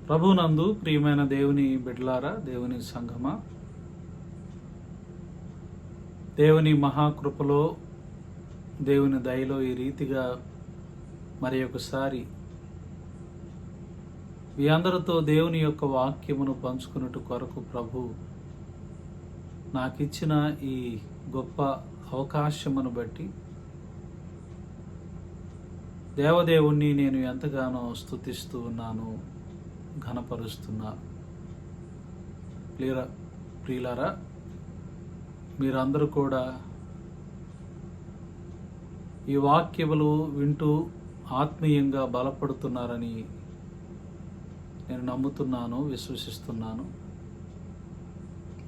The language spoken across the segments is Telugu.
ప్రభునందు ప్రియమైన దేవుని బిడ్డలారా, దేవుని సంఘమా, దేవుని మహాకృపలో, దేవుని దయలో ఈ రీతిగా మరి ఒకసారి మీ అందరితో దేవుని యొక్క వాక్యమును పంచుకున్నట్టు కొరకు ప్రభు నాకిచ్చిన ఈ గొప్ప అవకాశమును బట్టి దేవదేవుణ్ణి నేను ఎంతగానో స్తుతిస్తూ ఉన్నాను, ఘనపరుస్తున్నా. ప్రియులారా, మీరందరూ కూడా ఈ వాక్యములు వింటూ ఆత్మీయంగా బలపడుతున్నారని నేను నమ్ముతున్నాను, విశ్వసిస్తున్నాను.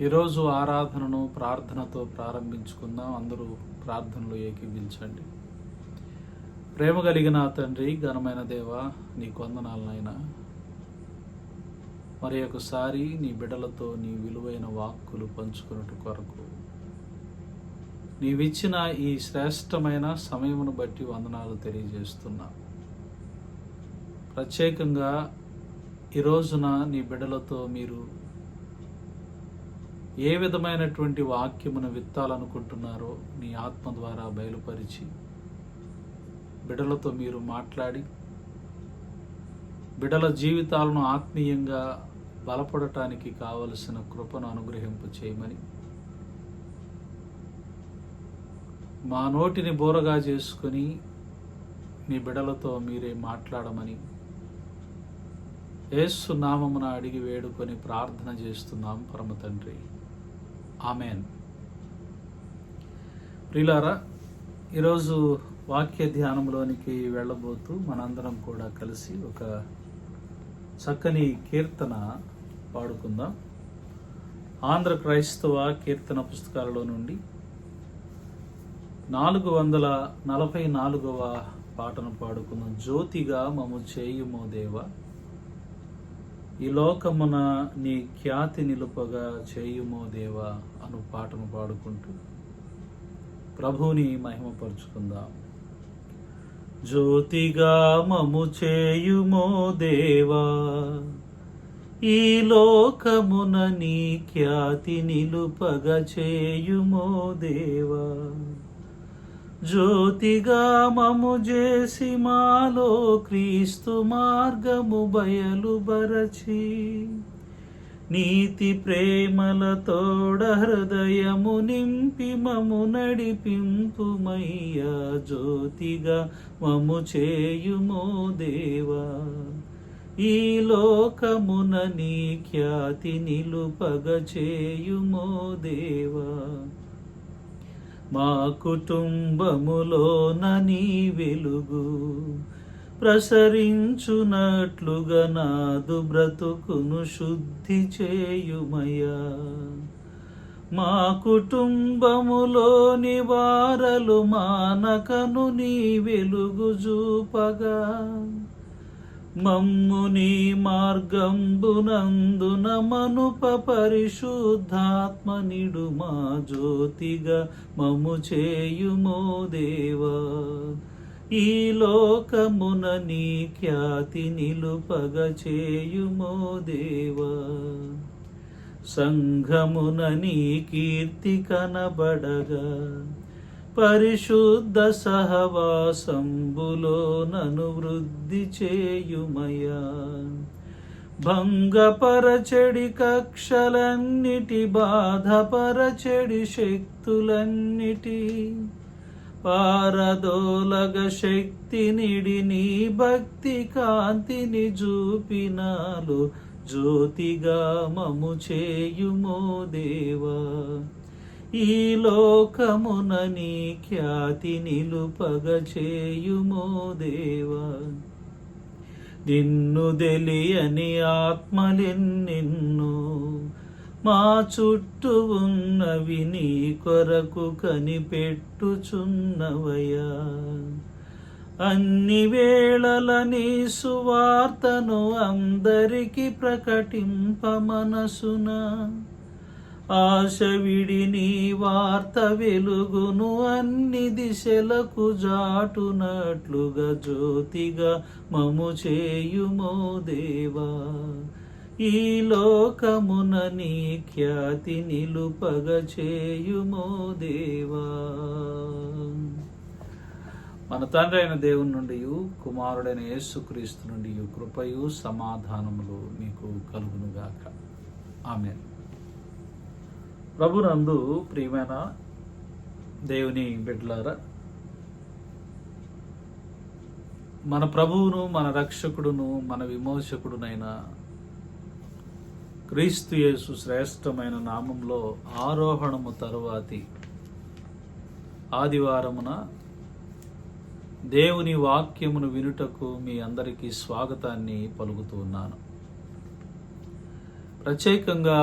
ఈరోజు ఆరాధనను ప్రార్థనతో ప్రారంభించుకుందాం. అందరూ ప్రార్థనలో ఏకీభించండి. ప్రేమ కలిగిన తండ్రి, ఘనమైన దేవ, నీకు వందనాలు నాయనా. మరి ఒకసారి నీ బిడ్డలతో నీ విలువైన వాక్కులు పంచుకున్నట్టు కొరకు నీవిచ్చిన ఈ శ్రేష్టమైన సమయమును బట్టి వందనాలు తెలియజేస్తున్నా. ప్రత్యేకంగా ఈ రోజున నీ బిడ్డలతో మీరు ఏ విధమైనటువంటి వాక్యమును విత్తాలనుకుంటున్నారో నీ ఆత్మ ద్వారా బయలుపరిచి బిడ్డలతో మీరు మాట్లాడి బిడ్డల జీవితాలను ఆత్మీయంగా బలపడటానికి కావలసిన కృపను అనుగ్రహింపు చేయమని, మా నోటిని బోరగా చేసుకుని నీ బిడ్డలతో మీరే మాట్లాడమని యేసు నామమున అడిగి వేడుకొని ప్రార్థన చేస్తున్నాం పరమ తండ్రి, ఆమెన్. ప్రియులారా, ఈరోజు వాక్య ధ్యానంలోనికి వెళ్ళబోతూ మనందరం కూడా కలిసి ఒక చక్కని కీర్తన పాడుకుందాం. ఆంధ్ర క్రైస్తవ కీర్తన పుస్తకాలలో నుండి 444వ పాటను పాడుకుందాం. జ్యోతిగా మము చేయుమో దేవా, ఈ లోకమున నీ ఖ్యాతి నిలుపగా చేయుమో దేవా అను పాటను పాడుకుంటూ ప్రభువుని మహిమపరుచుకుందాం. జ్యోతిగా మము చేయుమో దేవా, ఈ లోకమున నీ ఖ్యాతి నిలుపగా చేయుమో దేవా. జ్యోతిగా మము చేసి మాలో క్రీస్తు మార్గము బయలుబరచి, నీతి ప్రేమలతోడ హృదయము నింపి మము నడిపింపుమయ్యా. జ్యోతిగా మము చేయుమో దేవా, ఈ లోకమున నీ ఖ్యాతి నిలుపగ చేయుమో దేవా. మా కుటుంబములోన నీ వెలుగు ప్రసరించునట్లుగా నాదు బ్రతుకును శుద్ధి చేయుమయ్యా. మా కుటుంబములోని వారలు మానకను నీ వెలుగు చూపగా, మమ్ము నీ మార్గంబునందున మనుప పరిశుద్ధాత్మ నిడుమా. జ్యోతిగా మము చేయుమో దేవా, ఈ లోకమున నీ ఖ్యాతి నిలుపగ చేయుమో దేవా. సంఘమున నీ కీర్తి కనబడగా, పరిశుద్ధ సహవాసంబులో నను వృద్ధి చేయుమయా. భంగపరచెడి కక్షలన్నిటి, బాధపరచెడి శక్తులన్నిటి పారదోలగ శక్తి నిడి నీ భక్తి కాంతిని చూపినాలు. జ్యోతిగా మము చేయుమో దేవా, ఈ లోకమున నీ ఖ్యాతి నిలుపగ చేయుమో దేవా. నిన్ను తెలియని ఆత్మలెన్నెన్నో మా చుట్టూ ఉన్నవి నీ కొరకు కనిపెట్టుచున్నవయ్యా. అన్ని వేళల నీ సువార్తను అందరికి ప్రకటింప మనసున, ఆశ విడి నీ వార్త వెలుగును అన్ని దిశలకు జాటునట్లుగా జ్యోతిగా మము చేయుమో దేవా. ఈ లోకమున నీ ఖ్యాతి నిలుపగ చేయుమో దేవా. మన తండ్రి అయిన దేవుని నుండి కుమారుడైన యేసుక్రీస్తు నుండి కృపయు సమాధానములు మీకు కలుగునుగాక. ఆమేన్. ప్రభునందు ప్రియమైన దేవుని బిడ్డలారా, మన ప్రభువును మన రక్షకుడును మన విమోచకుడునైన క్రీస్తు యేసు శ్రేష్టమైన నామంలో ఆరోహణము తరువాతి ఆదివారమున దేవుని వాక్యమును వినుటకు మీ అందరికీ స్వాగతాన్ని పలుకుతున్నాను. ప్రత్యేకంగా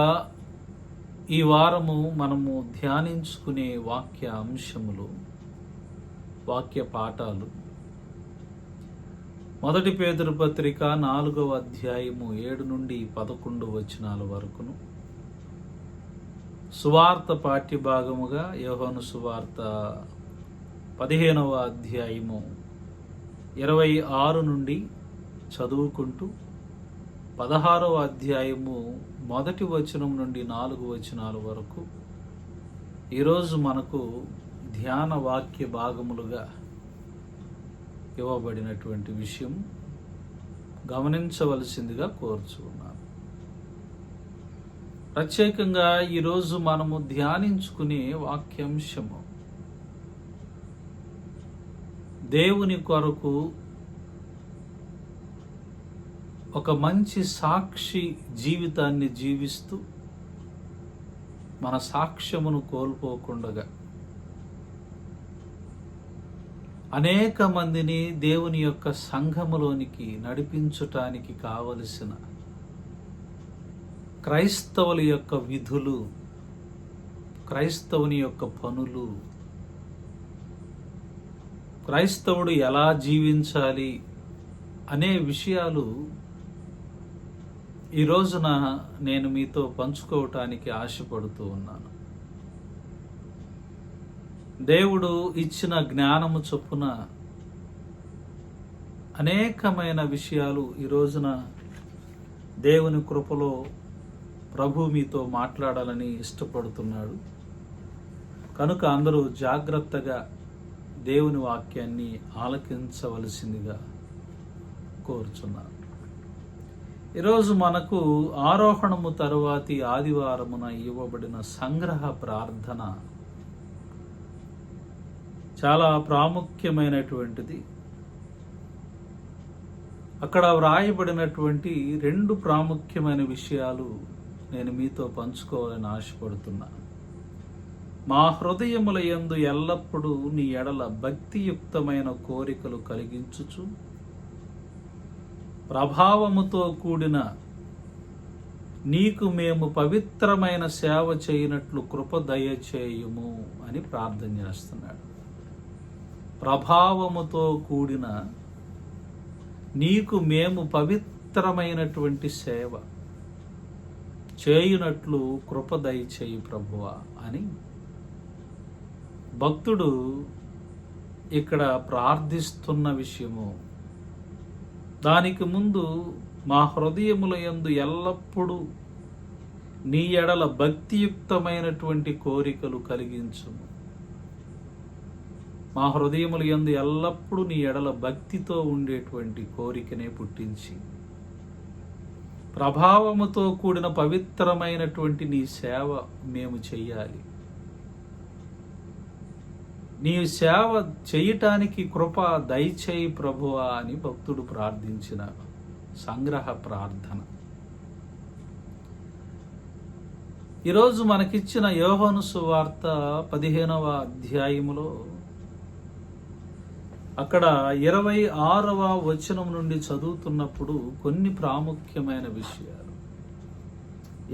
ఈ వారము మనము ధ్యానించుకునే వాక్య అంశములు, వాక్య పాఠాలు 1 పేతురు పత్రిక 4వ అధ్యాయము 7 నుండి 11 వచనాల వరకును, సువార్త పాఠ్యభాగముగా యోహాను సువార్త 15వ అధ్యాయము 26 నుండి చదువుకుంటూ 16వ అధ్యాయము 1 వచనం నుండి 4 వచనాల వరకు ఈరోజు మనకు ధ్యాన వాక్య భాగములుగా ఇవ్వబడినటువంటి విషయం గమనించవలసిందిగా కోరుచున్నాను. ప్రత్యేకంగా ఈరోజు మనము ధ్యానించుకునే వాక్యాంశము దేవుని కొరకు ఒక మంచి సాక్షి జీవితాన్ని జీవిస్తూ మన సాక్ష్యమును కోల్పోకుండగా అనేక మందిని దేవుని యొక్క సంఘములోనికి నడిపించటానికి కావలసిన క్రైస్తవుల యొక్క విధులు, క్రైస్తవుని యొక్క పనులు, క్రైస్తవుడు ఎలా జీవించాలి అనే విషయాలు ఈ రోజున నేను మీతో పంచుకోవటానికి ఆశపడుతూ ఉన్నాను. దేవుడు ఇచ్చిన జ్ఞానము చొప్పున అనేకమైన విషయాలు ఈ రోజున దేవుని కృపలో ప్రభు మీతో మాట్లాడాలని ఇష్టపడుతున్నాడు. కనుక అందరూ జాగ్రత్తగా దేవుని వాక్యాన్ని ఆలకించవలసిందిగా కోరుచున్నాను. ఈరోజు మనకు ఆరోహణము తరువాతి ఆదివారమున ఇవ్వబడిన సంగ్రహ ప్రార్థన చాలా ప్రాముఖ్యమైనటువంటిది. అక్కడ వ్రాయబడినటువంటి 2 ప్రాముఖ్యమైన విషయాలు నేను మీతో పంచుకోవాలని ఆశపడుతున్నాను. మా హృదయముల యందు ఎల్లప్పుడూ నీ ఎడల భక్తియుక్తమైన కోరికలు కలిగించుచు ప్రభావముతో కూడిన నీకు మేము పవిత్రమైన సేవ చేయనట్లు కృప దయచేయుము అని ప్రార్థన చేస్తున్నాడు. ప్రభావముతో కూడిన నీకు మేము పవిత్రమైనటువంటి సేవ చేయునట్లు కృప దయచేయి ప్రభువా అని భక్తుడు ఇక్కడ ప్రార్థిస్తున్న విషయము. దానికి ముందు మా హృదయముల యందు ఎల్లప్పుడూ నీ ఎడల భక్తియుక్తమైనటువంటి కోరికలు కలిగించుము. మా హృదయముల యందు ఎల్లప్పుడూ నీ ఎడల భక్తితో ఉండేటువంటి కోరికనే పుట్టించి ప్రభావముతో కూడిన పవిత్రమైనటువంటి నీ సేవ మేము చెయ్యాలి. నీ సేవ చేయటానికి కృప దయచేయి ప్రభువా అని భక్తుడు ప్రార్థించిన సంగ్రహ ప్రార్థన. ఈరోజు మనకిచ్చిన యోహాను సువార్త 15వ అధ్యాయములో అక్కడ 26వ వచనం నుండి చదువుతున్నప్పుడు కొన్ని ప్రాముఖ్యమైన విషయాలు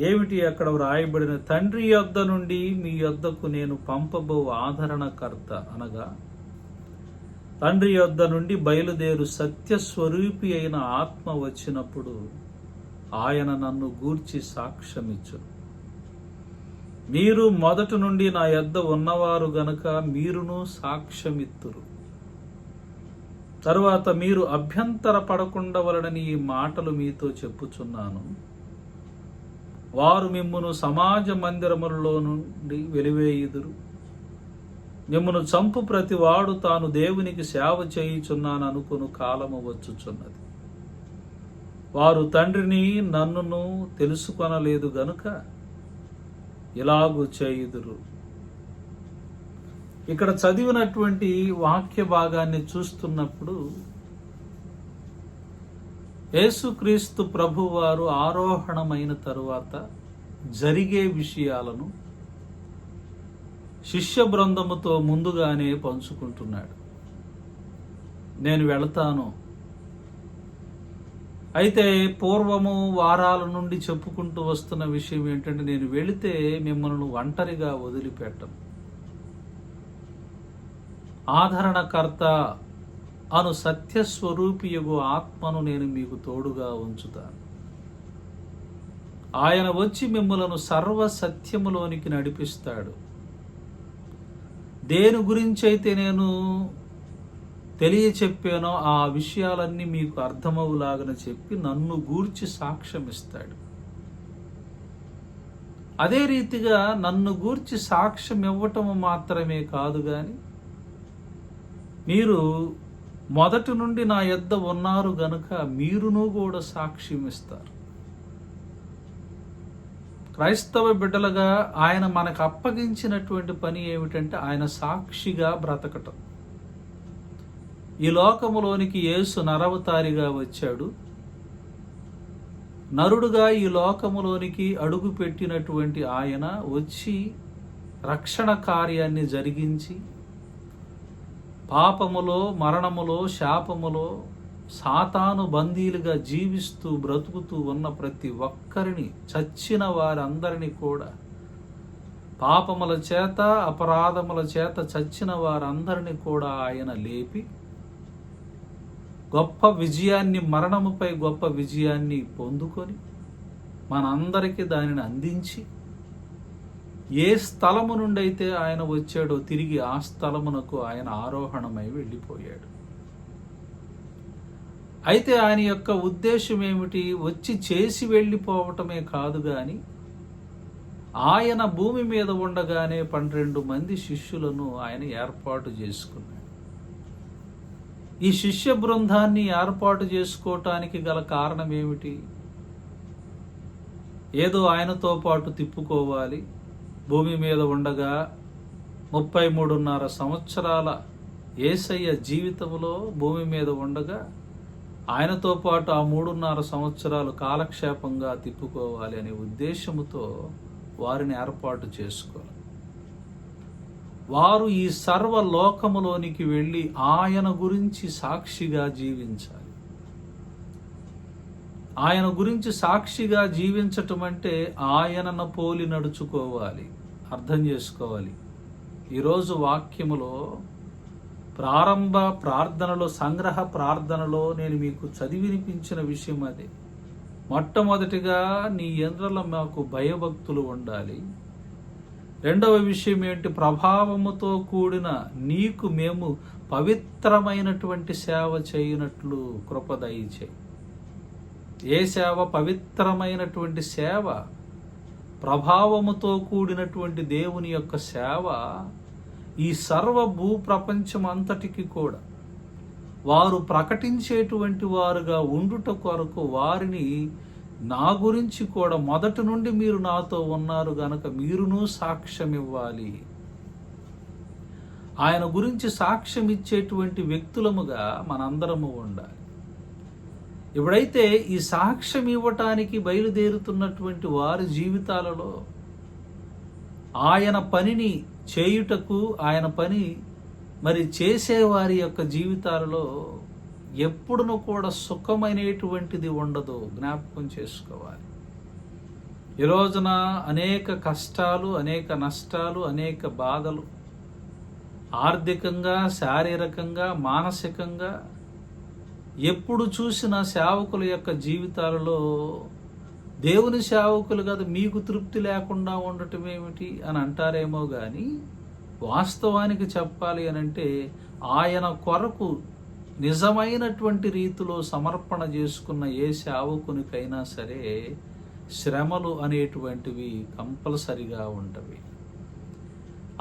ఏమిటి అక్కడ వ్రాయబడిన? తండ్రి యొద్ద నుండి మీ యొద్దకు నేను పంపబో ఆదరణకర్త అనగా తండ్రి యొద్ద నుండి బయలుదేరు సత్యస్వరూపి అయిన ఆత్మ వచ్చినప్పుడు ఆయన నన్ను గూర్చి సాక్ష్యమిచ్చు. మీరు మొదటి నుండి నా యొద్ద ఉన్నవారు గనుక మీరును సాక్ష్యమిత్తురు. తరువాత మీరు అభ్యంతర పడకుండవలనని ఈ మాటలు మీతో చెప్పుచున్నాను. వారు మిమ్మును సమాజ మందిరములలో నుండి వెలివేయుదురు. మిమ్మును చంపు ప్రతివాడు తాను దేవునికి సేవ చేయుచున్నాను అనుకును కాలము వచ్చుచున్నది. వారు తండ్రిని నన్నును తెలుసుకొనలేదు గనుక ఇలాగు చేయుదురు. ఇక్కడ చదివినటువంటి వాక్య భాగాన్ని చూస్తున్నప్పుడు యేసుక్రీస్తు ప్రభువారు ఆరోహణమైన తరువాత జరిగే విషయాలను శిష్య బృందముతో ముందుగానే పంచుకుంటున్నాడు. నేను వెళతాను. అయితే పూర్వము వారాల నుండి చెప్పుకుంటూ వస్తున్న విషయం ఏంటంటే, నేను వెళితే మిమ్మల్ని ఒంటరిగా వదిలిపెట్టను. ఆదరణకర్త అను సత్యస్వరూపియగు ఆత్మను నేను మీకు తోడుగా ఉంచుతాను. ఆయన వచ్చి మిమ్మలను సర్వ సత్యములోనికి నడిపిస్తాడు. దేని గురించి అయితే నేను తెలియచెప్పానో ఆ విషయాలన్నీ మీకు అర్థమవులాగన చెప్పి నన్ను గూర్చి సాక్ష్యం ఇస్తాడు. అదే రీతిగా నన్ను గూర్చి సాక్ష్యం ఇవ్వటము మాత్రమే కాదు గాని, మీరు మొదటి నుండి నా యొద్ద ఉన్నారు గనుక మీరును కూడా సాక్ష్యం ఇస్తారు. క్రైస్తవ బిడ్డలుగా ఆయన మనకు అప్పగించినటువంటి పని ఏమిటంటే, ఆయన సాక్షిగా బ్రతకటం. ఈ లోకములోనికి యేసు నరవతారిగా వచ్చాడు. నరుడుగా ఈ లోకములోనికి అడుగు పెట్టినటువంటి ఆయన వచ్చి రక్షణ కార్యాన్ని జరిగించి పాపములో, మరణములో, శాపములో సాతాను బందీలుగా జీవిస్తూ బ్రతుకుతూ ఉన్న ప్రతి ఒక్కరిని, చచ్చిన వారందరినీ కూడా, పాపముల చేత అపరాధముల చేత చచ్చిన వారందరినీ కూడా ఆయన లేపి గొప్ప విజయాన్ని, మరణముపై గొప్ప విజయాన్ని పొందుకొని మనందరికీ దానిని అందించి, ఏ స్థలము నుండి అయితే ఆయన వచ్చాడో తిరిగి ఆ స్థలమునకు ఆయన ఆరోహణమై వెళ్ళిపోయాడు. అయితే ఆయన యొక్క ఉద్దేశం ఏమిటి? వచ్చి చేసి వెళ్ళిపోవటమే కాదు గాని, ఆయన భూమి మీద ఉండగానే 12 మంది శిష్యులను ఆయన ఏర్పాటు చేసుకున్నాడు. ఈ శిష్య బృందాన్ని ఏర్పాటు చేసుకోవటానికి గల కారణం ఏమిటి? ఏదో ఆయనతో పాటు తిప్పుకోవాలి, భూమి మీద ఉండగా 33.5 సంవత్సరాల యేసయ్య జీవితంలో భూమి మీద ఉండగా ఆయనతో పాటు ఆ 3.5 సంవత్సరాలు కాలక్షేపంగా తిప్పుకోవాలి అనే ఉద్దేశముతో వారిని ఏర్పాటు చేసుకోవాలి. వారు ఈ సర్వలోకములోనికి వెళ్ళి ఆయన గురించి సాక్షిగా జీవించాలి. ఆయన గురించి సాక్షిగా జీవించటం అంటే ఆయనను పోలి నడుచుకోవాలి. అర్థం చేసుకోవాలి. ఈరోజు వాక్యములో ప్రారంభ ప్రార్థనలో, సంగ్రహ ప్రార్థనలో నేను మీకు చదివినిపించిన విషయం అదే. మొట్టమొదటిగా నీ యంత్రాల మాకు భయభక్తులు ఉండాలి. రెండవ విషయం ఏంటి? ప్రభావముతో కూడిన నీకు మేము పవిత్రమైనటువంటి సేవ చేయనట్లు కృప దయచేయి. ఏ సేవ? పవిత్రమైనటువంటి సేవ, ప్రభావముతో కూడినటువంటి దేవుని యొక్క సేవ ఈ సర్వ భూప్రపంచం అంతటికి కూడా వారు ప్రకటించేటువంటి వారుగా ఉండుట కొరకు వారిని నా గురించి కూడా మొదటి నుండి మీరు నాతో ఉన్నారు గనక మీరును సాక్ష్యం ఇవ్వాలి. ఆయన గురించి సాక్ష్యం ఇచ్చేటువంటి వ్యక్తులముగా మనందరము ఉండాలి. ఎప్పుడైతే ఈ సాక్ష్యం ఇవ్వటానికి బయలుదేరుతున్నటువంటి వారి జీవితాలలో ఆయన పనిని చేయుటకు, ఆయన పని మరి చేసేవారి యొక్క జీవితాలలో ఎప్పుడునూ కూడా సుఖమైనటువంటిది ఉండదు. జ్ఞాపకం చేసుకోవాలి. ఈ రోజున అనేక కష్టాలు, అనేక నష్టాలు, అనేక బాధలు, ఆర్థికంగా, శారీరకంగా, మానసికంగా, ఎప్పుడు చూసిన సేవకుల యొక్క జీవితాలలో దేవుని సేవకులు కదా మీకు తృప్తి లేకుండా ఉండటం ఏమిటి అని అంటారేమో కానీ వాస్తవానికి చెప్పాలి అని అంటే ఆయన కొరకు నిజమైనటువంటి రీతిలో సమర్పణ చేసుకున్న ఏ సేవకునికైనా సరే శ్రమలు అనేటువంటివి కంపల్సరిగా ఉంటవి.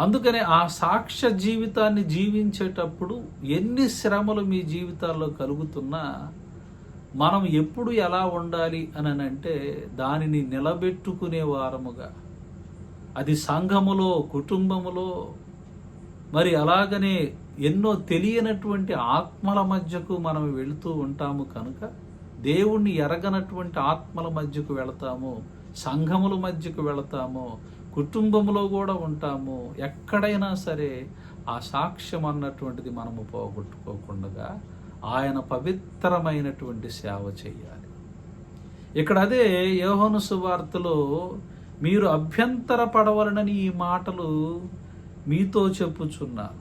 అందుకనే ఆ సాక్ష్య జీవితాన్ని జీవించేటప్పుడు ఎన్ని శ్రమలు మీ జీవితాల్లో కలుగుతున్నా మనం ఎప్పుడు ఎలా ఉండాలి అని అంటే దానిని నిలబెట్టుకునే వారముగా, అది సంఘములో, కుటుంబములో, మరి అలాగనే ఎన్నో తెలియనటువంటి ఆత్మల మధ్యకు మనం వెళుతూ ఉంటాము కనుక దేవుణ్ణి ఎరగనటువంటి ఆత్మల మధ్యకు వెళతాము, సంఘముల మధ్యకు వెళతాము, కుటుంబంలో కూడా ఉంటాము. ఎక్కడైనా సరే ఆ సాక్ష్యం అన్నటువంటిది మనము పోగొట్టుకోకుండా ఆయన పవిత్రమైనటువంటి సేవ చేయాలి. ఇక్కడ అదే యోహాను సువార్తలో మీరు అభ్యంతర పడవలనని ఈ మాటలు మీతో చెప్పుచున్నారు.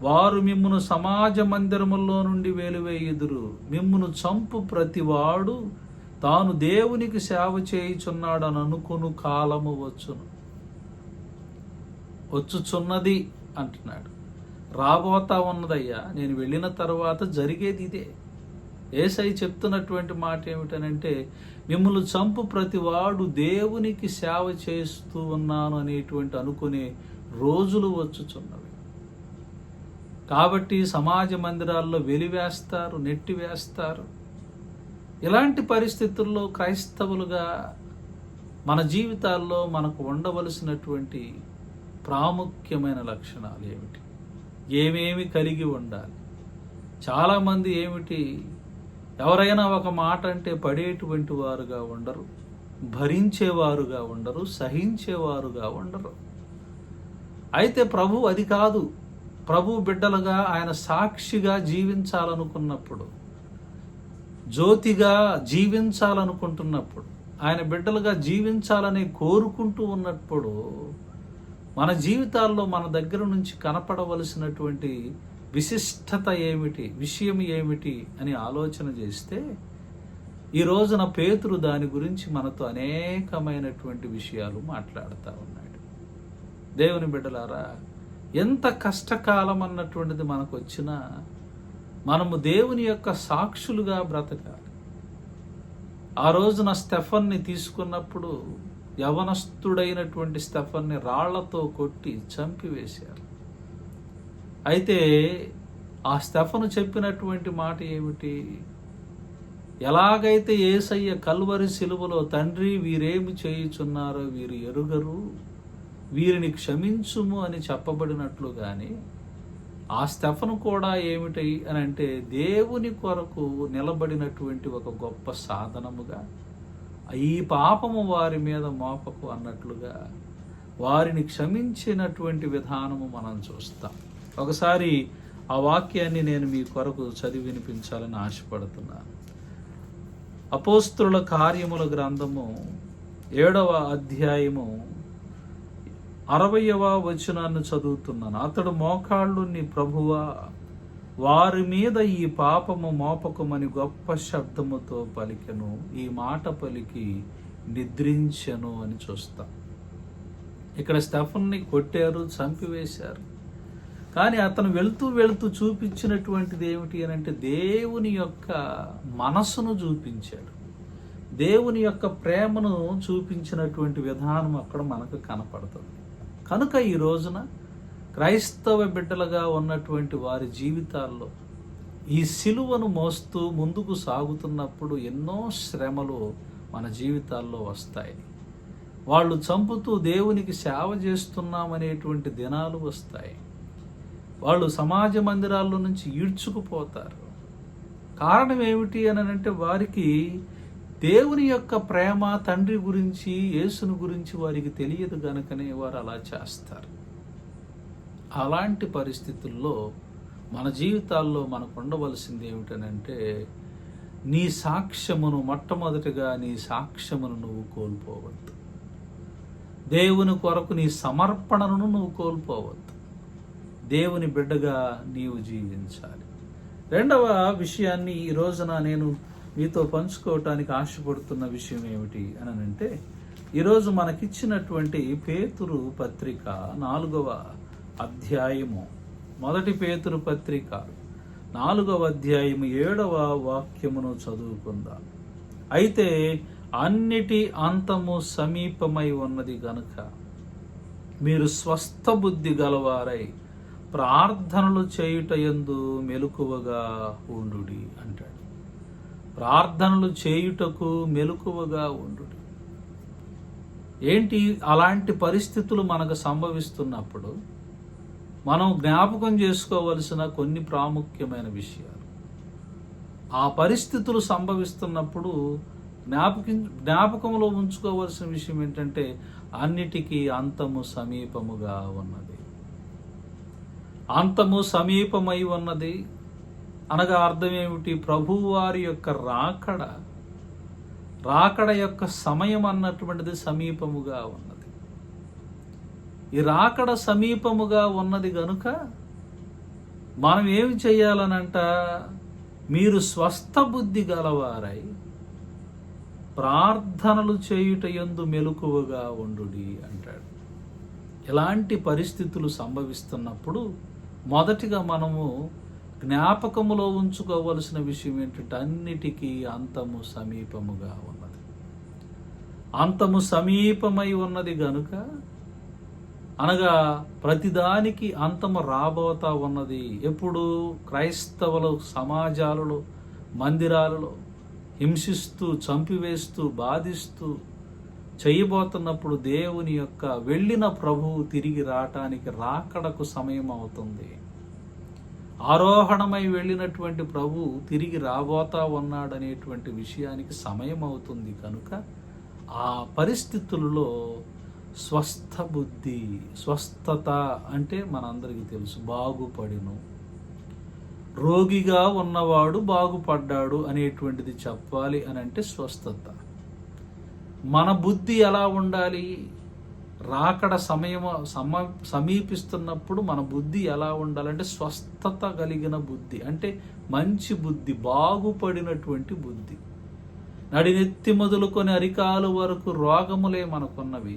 వారు మిమ్మును సమాజ మందిరములో నుండి వెలివేయుదురు. మిమ్మును చంపు ప్రతివాడు తాను దేవునికి సేవ చేయుచున్నాడని అనుకును కాలము వచ్చుచున్నది అంటున్నాడు. రాబోతా ఉన్నదయ్యా, నేను వెళ్ళిన తర్వాత జరిగేది ఇదే. యేసయ్య చెప్తున్నటువంటి మాట ఏమిటనంటే మిమ్మల్ని చంపు ప్రతివాడు దేవునికి సేవ చేస్తూ ఉన్నాను అనేటువంటి అనుకునే రోజులు వచ్చుచున్నవి. కాబట్టి సమాజ మందిరాల్లో వెలివేస్తారు, నెట్టివేస్తారు. ఇలాంటి పరిస్థితుల్లో క్రైస్తవులుగా మన జీవితాల్లో మనకు ఉండవలసినటువంటి ప్రాముఖ్యమైన లక్షణాలు ఏమిటి, ఏమేమి కలిగి ఉండాలి? చాలామంది ఏమిటి, ఎవరైనా ఒక మాట అంటే పడేటువంటి వారుగా ఉండరు, భరించేవారుగా ఉండరు, సహించేవారుగా ఉండరు. అయితే ప్రభు అది కాదు. ప్రభు బిడ్డలుగా ఆయన సాక్షిగా జీవించాలనుకున్నప్పుడు, జ్యోతిగా జీవించాలనుకుంటున్నప్పుడు, ఆయన బిడ్డలుగా జీవించాలని కోరుకుంటూ ఉన్నప్పుడు మన జీవితాల్లో మన దగ్గర నుంచి కనపడవలసినటువంటి విశిష్టత ఏమిటి, విషయం ఏమిటి అని ఆలోచన చేస్తే ఈ రోజున పేతురు దాని గురించి మనతో అనేకమైనటువంటి విషయాలు మాట్లాడుతూ ఉన్నాడు. దేవుని బిడ్డలారా, ఎంత కష్టకాలం అన్నటువంటిది మనకు వచ్చినా మనము దేవుని యొక్క సాక్షులుగా బ్రతకాలి. ఆ రోజున స్టెఫన్ని తీసుకున్నప్పుడు యవనస్తుడైనటువంటి స్టెఫన్ని రాళ్లతో కొట్టి చంపివేశారు. అయితే ఆ స్టెఫను చెప్పినటువంటి మాట ఏమిటి? ఎలాగైతే యేసయ్య కల్వరి సిలువలో తండ్రి వీరేమి చేయుచున్నారో వీరు ఎరుగరు, వీరిని క్షమించుము అని చెప్పబడినట్లుగానే ఆ స్టెఫను కూడా ఏమిటి అని అంటే దేవుని కొరకు నిలబడినటువంటి ఒక గొప్ప సాధనముగా, ఈ పాపము వారి మీద మోపకు అన్నట్లుగా వారిని క్షమించినటువంటి విధానము మనం చూస్తాం. ఒకసారి ఆ వాక్యాన్ని నేను మీ కొరకు చదివి వినిపించాలని ఆశపడుతున్నాను. అపోస్తలుల కార్యముల గ్రంథము 7వ అధ్యాయము 60వ వచనాన్ని చదువుతున్నాను. అతడు మోకాళ్ళు, నీ ప్రభువా వారి మీద ఈ పాపము మోపకమని గొప్ప శబ్దముతో పలికెను. ఈ మాట పలికి నిద్రించెను అని చూస్తాం. ఇక్కడ స్టెఫన్ని కొట్టారు, చంపివేశారు. కానీ అతను వెళుతూ చూపించినటువంటిది ఏమిటి అని అంటే దేవుని యొక్క మనసును చూపించాడు. దేవుని యొక్క ప్రేమను చూపించినటువంటి విధానం అక్కడ మనకు కనపడుతుంది. కనుక ఈ రోజున క్రైస్తవ బిడ్డలుగా ఉన్నటువంటి వారి జీవితాల్లో ఈ సిలువను మోస్తూ ముందుకు సాగుతున్నప్పుడు ఎన్నో శ్రమలు మన జీవితాల్లో వస్తాయి. వాళ్ళు చంపుతూ దేవునికి సేవ చేస్తున్నామనేటువంటి దినాలు వస్తాయి. వాళ్ళు సమాజ మందిరాల్లో నుంచి ఈడ్చుకుపోతారు. కారణం ఏమిటి అని అంటే వారికి దేవుని యొక్క ప్రేమ, తండ్రి గురించి, యేసుని గురించి వారికి తెలియదు గనుకనే వారు అలా చేస్తారు. అలాంటి పరిస్థితుల్లో మన జీవితాల్లో మనకు ఉండవలసింది ఏమిటనంటే నీ సాక్ష్యమును, మొట్టమొదటిగా నీ సాక్ష్యమును నువ్వు కోల్పోవద్దు. దేవుని కొరకు నీ సమర్పణను నువ్వు కోల్పోవద్దు. దేవుని బిడ్డగా నీవు జీవించాలి. రెండవ విషయాన్ని ఈ రోజున నేను మీతో పంచుకోవటానికి ఆశపడుతున్న విషయం ఏమిటి అని అంటే, ఈరోజు మనకిచ్చినటువంటి పేతురు పత్రిక 4వ అధ్యాయము, మొదటి పేతురు పత్రిక 4వ అధ్యాయము 7వ వాక్యమును చదువుకుందాం. అయితే అన్నిటి అంతము సమీపమై ఉన్నది గనుక మీరు స్వస్థ బుద్ధి గలవారై ప్రార్థనలు చేయుటయందు మెలకువగా ఉండుడి అంటాడు. ప్రార్థనలు చేయుటకు మెలకువగా ఉండుడి. ఏంటి అలాంటి పరిస్థితులు మనకు సంభవిస్తున్నప్పుడు మనం జ్ఞాపకం చేసుకోవలసిన కొన్ని ప్రాముఖ్యమైన విషయాలు. ఆ పరిస్థితులు సంభవిస్తున్నప్పుడు జ్ఞాపకంలో ఉంచుకోవలసిన విషయం ఏంటంటే, అన్నిటికీ అంతము సమీపముగా ఉన్నది. అంతము సమీపమై ఉన్నది అనగా అర్థం ఏమిటి? ప్రభువారి యొక్క రాకడ యొక్క సమయం అన్నటువంటిది సమీపముగా ఉన్నది. ఈ రాకడ సమీపముగా ఉన్నది గనుక మనం ఏమి చేయాలనంట? మీరు స్వస్థ బుద్ధి గలవారై ప్రార్థనలు చేయుటయందు మెలకువగా ఉండుడి అంటాడు. ఇలాంటి పరిస్థితులు సంభవిస్తున్నప్పుడు మొదటిగా మనము జ్ఞాపకములో ఉంచుకోవలసిన విషయం ఏంటంటే, అన్నిటికీ అంతము సమీపముగా ఉన్నది. అంతము సమీపమై ఉన్నది గనుక అనగా ప్రతిదానికి అంతము రాబోతా ఉన్నది. ఎప్పుడు క్రైస్తవుల సమాజాలలో, మందిరాలలో హింసిస్తూ, చంపివేస్తూ, బాధిస్తూ చేయబోతున్నప్పుడు దేవుని యొక్క వెళ్ళిన ప్రభువు తిరిగి రావటానికి రాకడకు సమయం అవుతుంది. ఆరోహణమై వెళ్ళినటువంటి ప్రభు తిరిగి రాబోతా ఉన్నాడనేటువంటి విషయానికి సమయం అవుతుంది కనుక ఆ పరిస్థితులలో స్వస్థ బుద్ధి, స్వస్థత అంటే మనందరికీ తెలుసు, బాగుపడిను, రోగిగా ఉన్నవాడు బాగుపడ్డాడు అనేటువంటిది చెప్పాలి అని అంటే స్వస్థత. మన బుద్ధి ఎలా ఉండాలి? రాకడ సమీపిస్తున్నప్పుడు మన బుద్ధి ఎలా ఉండాలంటే స్వస్థత కలిగిన బుద్ధి, అంటే మంచి బుద్ధి, బాగుపడినటువంటి బుద్ధి. నడినెత్తి మొదలుకొని అరికాలు వరకు రోగములే మనకున్నవి.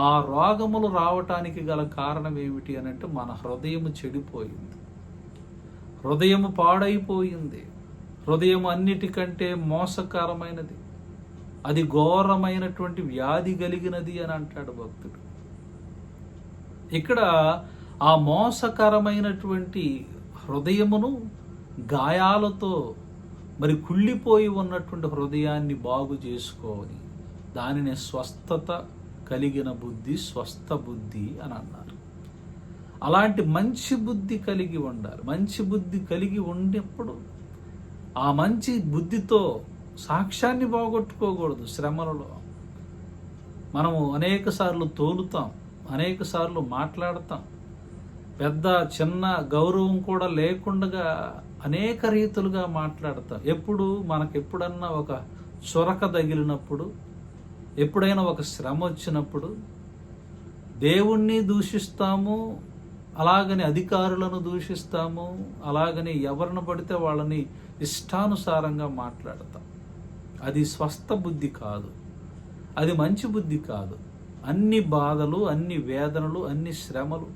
ఆ రోగములు రావటానికి గల కారణం ఏమిటి అని అంటే, మన హృదయము చెడిపోయింది, హృదయము పాడైపోయింది. హృదయం అన్నిటికంటే మోసకరమైనది, అది ఘోరమైనటువంటి వ్యాధి కలిగినది అని అంటాడు భక్తుడు. ఇక్కడ ఆ మోసకరమైనటువంటి హృదయమును గాయాలతో మరి కుళ్ళిపోయి ఉన్నటువంటి హృదయాన్ని బాగు చేసుకోవాలి. దానిని స్వస్థత కలిగిన బుద్ధి, స్వస్థ బుద్ధి అని అన్నారు. అలాంటి మంచి బుద్ధి కలిగి ఉండాలి. మంచి బుద్ధి కలిగి ఉన్నప్పుడు ఆ మంచి బుద్ధితో సాక్ష్యాన్ని పోగొట్టుకోకూడదు. శ్రమలలో మనము అనేక సార్లు తోలుతాం, అనేక సార్లు మాట్లాడతాం, పెద్ద చిన్న గౌరవం కూడా లేకుండా అనేక రీతులుగా మాట్లాడతాం. ఎప్పుడు మనకెప్పుడన్నా ఒక చొరక తగిలినప్పుడు, ఎప్పుడైనా ఒక శ్రమ వచ్చినప్పుడు దేవుణ్ణి దూషిస్తాము, అలాగని అధికారులను దూషిస్తాము, అలాగని ఎవరిని పడితే వాళ్ళని ఇష్టానుసారంగా మాట్లాడతాం. అది స్వస్థ బుద్ధి కాదు, అది మంచి బుద్ధి కాదు. అన్ని బాధలు, అన్ని వేదనలు, అన్ని శ్రమలు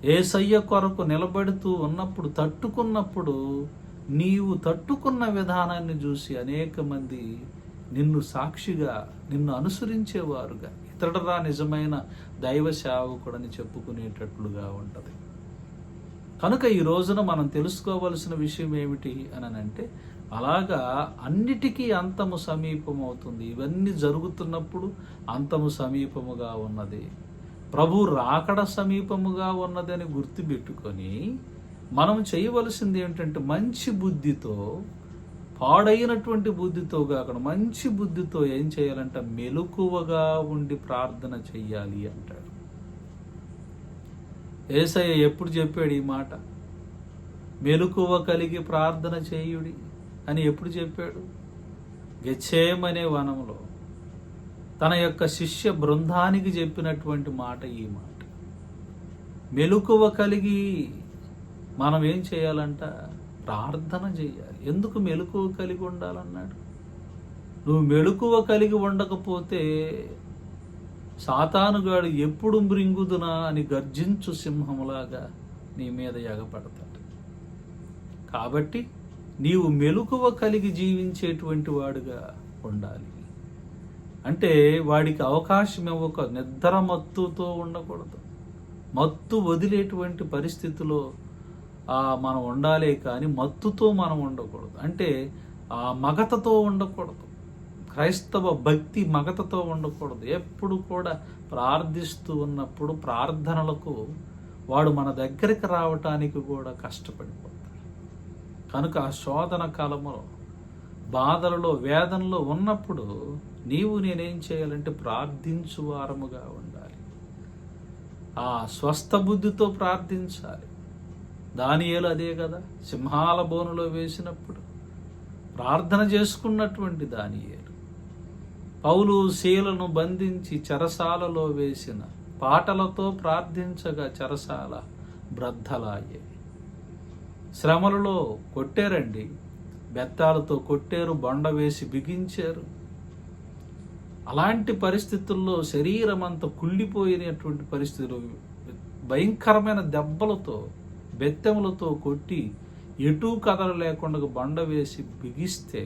యేసయ్య కొరకు నిలబడుతూ ఉన్నప్పుడు, తట్టుకున్నప్పుడు, నీవు తట్టుకున్న విధానాన్ని చూసి అనేక మంది నిన్ను సాక్షిగా, నిన్ను అనుసరించేవారుగా, ఇతడురా నిజమైన దైవ సేవకుడని చెప్పుకునేటట్లుగా ఉంటుంది. కనుక ఈ రోజున మనం తెలుసుకోవలసిన విషయం ఏమిటి అని అంటే, అలాగా అన్నిటికీ అంతము సమీపమవుతుంది. ఇవన్నీ జరుగుతున్నప్పుడు అంతము సమీపముగా ఉన్నది, ప్రభు రాకడ సమీపముగా ఉన్నదని గుర్తుపెట్టుకొని మనం చేయవలసింది ఏంటంటే, మంచి బుద్ధితో, పాడైనటువంటి బుద్ధితో కాకుండా మంచి బుద్ధితో ఏం చేయాలంటే మెలకువగా ఉండి ప్రార్థన చెయ్యాలి అంటాడు. యేసయ్య ఎప్పుడు చెప్పాడు ఈ మాట? మెలకువ కలిగి ప్రార్థన చేయుడి అని ఎప్పుడు చెప్పాడు? గెత్సేమనే వనంలో తన యొక్క శిష్య బృందానికి చెప్పినటువంటి మాట ఈ మాట. మెలకువ కలిగి మనం ఏం చేయాలంట? ప్రార్థన చేయాలి. ఎందుకు మెలకువ కలిగి ఉండాలన్నాడు? నువ్వు మెలకువ కలిగి ఉండకపోతే సాతానుగాడు ఎప్పుడు మృంగుదునా అని గర్జించు సింహములాగా నీ మీద ఎగపడతాడు. కాబట్టి నీవు మెలకువ కలిగి జీవించేటువంటి వాడుగా ఉండాలి. అంటే వాడికి అవకాశం ఇవ్వక నిద్ర మత్తుతో ఉండకూడదు. మత్తు వదిలేటువంటి పరిస్థితిలో మనం ఉండాలే కానీ మత్తుతో మనం ఉండకూడదు. అంటే ఆ మగతతో ఉండకూడదు. క్రైస్తవ భక్తి మగతతో ఉండకూడదు. ఎప్పుడు కూడా ప్రార్థిస్తూ ఉన్నప్పుడు ప్రార్థనలకు వాడు మన దగ్గరికి రావటానికి కూడా కష్టపడిపోతాడు. కనుక ఆ శోధన కాలంలో, బాధలలో, వేదనలో ఉన్నప్పుడు నేనేం చేయాలంటే ప్రార్థించు వారముగా ఉండాలి. ఆ స్వస్థ బుద్ధితో ప్రార్థించాలి. దానియేలు అదే కదా, సింహాల బోనులో వేసినప్పుడు ప్రార్థన చేసుకున్నటువంటి దానియేలు. పౌలు శీలను బంధించి చెరసాలలో వేసిన పాటలతో ప్రార్థించగా చెరసాల బ్రద్దలాయే. శ్రమలలో కొట్టారండి, బెత్తాలతో కొట్టారు, బండ వేసి బిగించారు. అలాంటి పరిస్థితుల్లో శరీరం అంతా కుళ్ళిపోయినటువంటి పరిస్థితులు, భయంకరమైన దెబ్బలతో, బెత్తెములతో కొట్టి ఎటూ కథలు లేకుండా బండ వేసి బిగిస్తే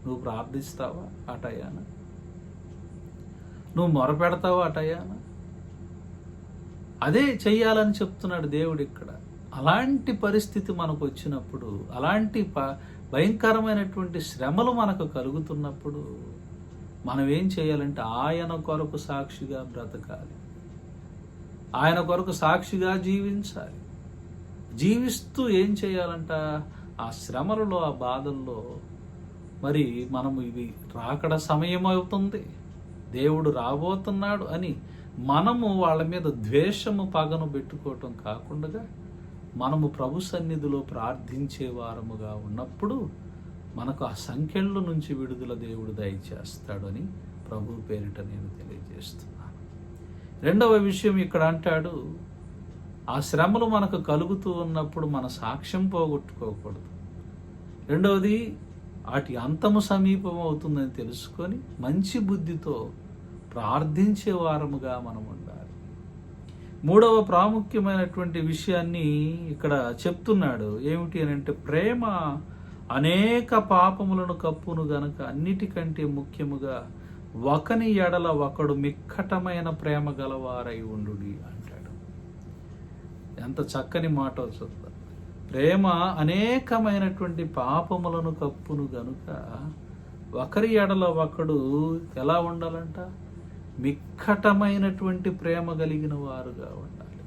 నువ్వు ప్రార్థిస్తావా ఆ టయాన? నువ్వు మొరపెడతావా ఆ టయాన? అదే చెయ్యాలని చెప్తున్నాడు దేవుడు ఇక్కడ. అలాంటి పరిస్థితి మనకు వచ్చినప్పుడు, అలాంటి భయంకరమైనటువంటి శ్రమలు మనకు కలుగుతున్నప్పుడు మనం ఏం చేయాలంటే ఆయన కొరకు సాక్షిగా బ్రతకాలి. ఆయన కొరకు సాక్షిగా జీవించాలి. జీవిస్తూ ఏం చేయాలంట? ఆ శ్రమలలో, ఆ బాధల్లో మరి మనము ఇవి రాకడ సమయం అవుతుంది, దేవుడు రాబోతున్నాడు అని మనము వాళ్ళ మీద ద్వేషము, పగను పెట్టుకోవటం కాకుండా మనము ప్రభు సన్నిధిలో ప్రార్థించే వారముగా ఉన్నప్పుడు మనకు ఆ సంఖ్యల నుంచి విడుదల దేవుడు దయచేస్తాడు అని ప్రభు పేరిట నేను తెలియజేస్తున్నాను. రెండవ విషయం ఇక్కడ అంటాడు, ఆ శ్రమలు మనకు కలుగుతూ ఉన్నప్పుడు మన సాక్ష్యం పోగొట్టుకోకూడదు. రెండవది, వాటి అంతము సమీపం అవుతుందని తెలుసుకొని మంచి బుద్ధితో ప్రార్థించే వారముగా మనం ఉండాలి. మూడవ ప్రాముఖ్యమైనటువంటి విషయాన్ని ఇక్కడ చెప్తున్నాడు. ఏమిటి అని అంటే, ప్రేమ అనేక పాపములను కప్పును గనక అన్నిటికంటే ముఖ్యముగా ఒకని ఎడల ఒకడు మిక్కటమైన ప్రేమ గలవారై ఉండుడి అంటాడు. ఎంత చక్కని మాట చూద్దాం. ప్రేమ అనేకమైనటువంటి పాపములను కప్పును గనుక ఒకరి ఎడల ఒకడు ఎలా ఉండాలంట? మిక్కటమైనటువంటి ప్రేమ కలిగిన వారుగా ఉండాలి.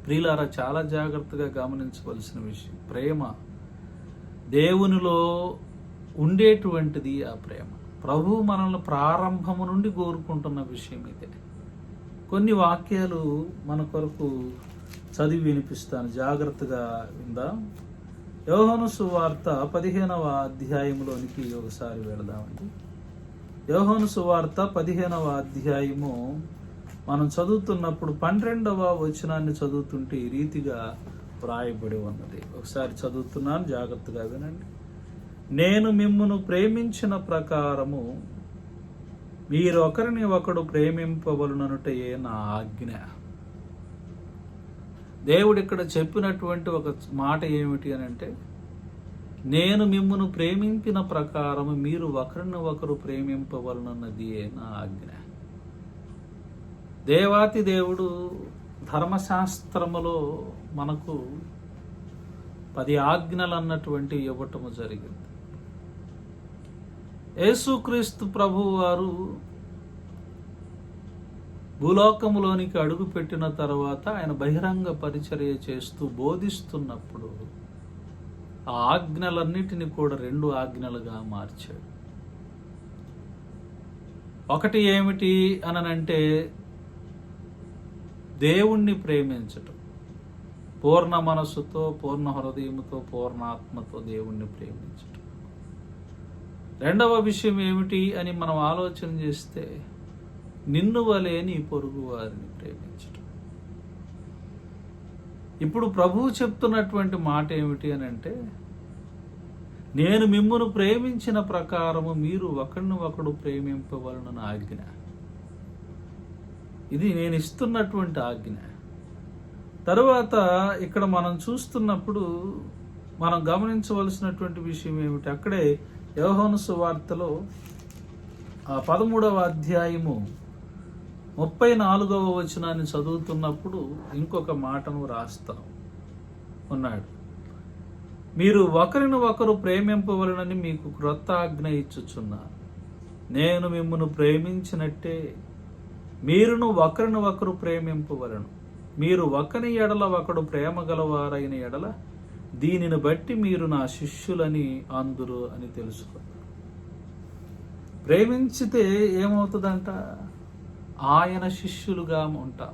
ప్రియులారా, చాలా జాగ్రత్తగా గమనించవలసిన విషయం, ప్రేమ దేవునిలో ఉండేటువంటిది. ఆ ప్రేమ ప్రభువు మనల్ని ప్రారంభము నుండి కోరుకుంటున్న విషయం ఇదే. కొన్ని వాక్యాలు మన కొరకు చదివి వినిపిస్తాను, జాగ్రత్తగా విందాం. యోహాను సువార్త 15వ అధ్యాయంలోనికి ఒకసారి వెళదామండి. యోహాను సువార్త 15వ అధ్యాయము మనం చదువుతున్నప్పుడు 12వ వచనాన్ని చదువుతుంటే ఈ రీతిగా వ్రాయబడి ఉన్నది. ఒకసారి చదువుతున్నాను, జాగ్రత్తగా వినండి. నేను మిమ్మును ప్రేమించిన ప్రకారము మీరు ఒకరిని ఒకడు ప్రేమింపవలననుటయే నా ఆజ్ఞ. దేవుడు ఇక్కడ చెప్పినటువంటి ఒక మాట ఏమిటి అని అంటే, నేను మిమ్మును ప్రేమించిన ప్రకారము మీరు ఒకరిని ఒకరు ప్రేమింపవలనన్నది నా ఆజ్ఞ. దేవాతి దేవుడు ధర్మశాస్త్రములో మనకు 10 ఆజ్ఞలు అన్నటువంటి ఇవ్వటము జరిగింది. యేసుక్రీస్తు ప్రభువు వారు భూలోకములోనికి అడుగు పెట్టిన తర్వాత ఆయన బహిరంగ పరిచర్య చేస్తూ బోధిస్తున్నప్పుడు ఆ ఆజ్ఞలన్నిటిని కూడా 2 ఆజ్ఞలుగా మార్చాడు. ఒకటి ఏమిటి అనంటే, దేవుణ్ణి ప్రేమించటం, పూర్ణ మనస్సుతో, పూర్ణ హృదయముతో, పూర్ణ ఆత్మతో దేవుణ్ణి ప్రేమించటం. రెండవ విషయం ఏమిటి అని మనం ఆలోచన చేస్తే, నిన్ను వలే నీ పొరుగు వారిని ప్రేమించటం. ఇప్పుడు ప్రభువు చెప్తున్నటువంటి మాట ఏమిటి అని అంటే, నేను మిమ్మును ప్రేమించిన ప్రకారము మీరు ఒకరిని ఒకడు ప్రేమింపవలనని ఆజ్ఞ. ఇది నేను ఇస్తున్నటువంటి ఆజ్ఞ. తరువాత ఇక్కడ మనం చూస్తున్నప్పుడు మనం గమనించవలసినటువంటి విషయం ఏమిటి, అక్కడే యోహాను సువార్తలో 13వ అధ్యాయము 34వ వచనాన్ని చదువుతున్నప్పుడు ఇంకొక మాటను రాస్తా ఉన్నాడు. మీరు ఒకరిని ఒకరు ప్రేమింపవలనని మీకు క్రొత్త ఆజ్ఞ ఇచ్చుచున్నాను. నేను మిమ్మును ప్రేమించినట్టే మీరును ఒకరిని ఒకరు ప్రేమింపవలను. మీరు ఒకని ఎడల ఒకడు ప్రేమ గలవారైన ఎడల దీనిని బట్టి మీరు నా శిష్యులని అందురు అని తెలుసుకో. ప్రేమించితే ఏమవుతుందంట? ఆయన శిష్యులుగా ఉంటాం.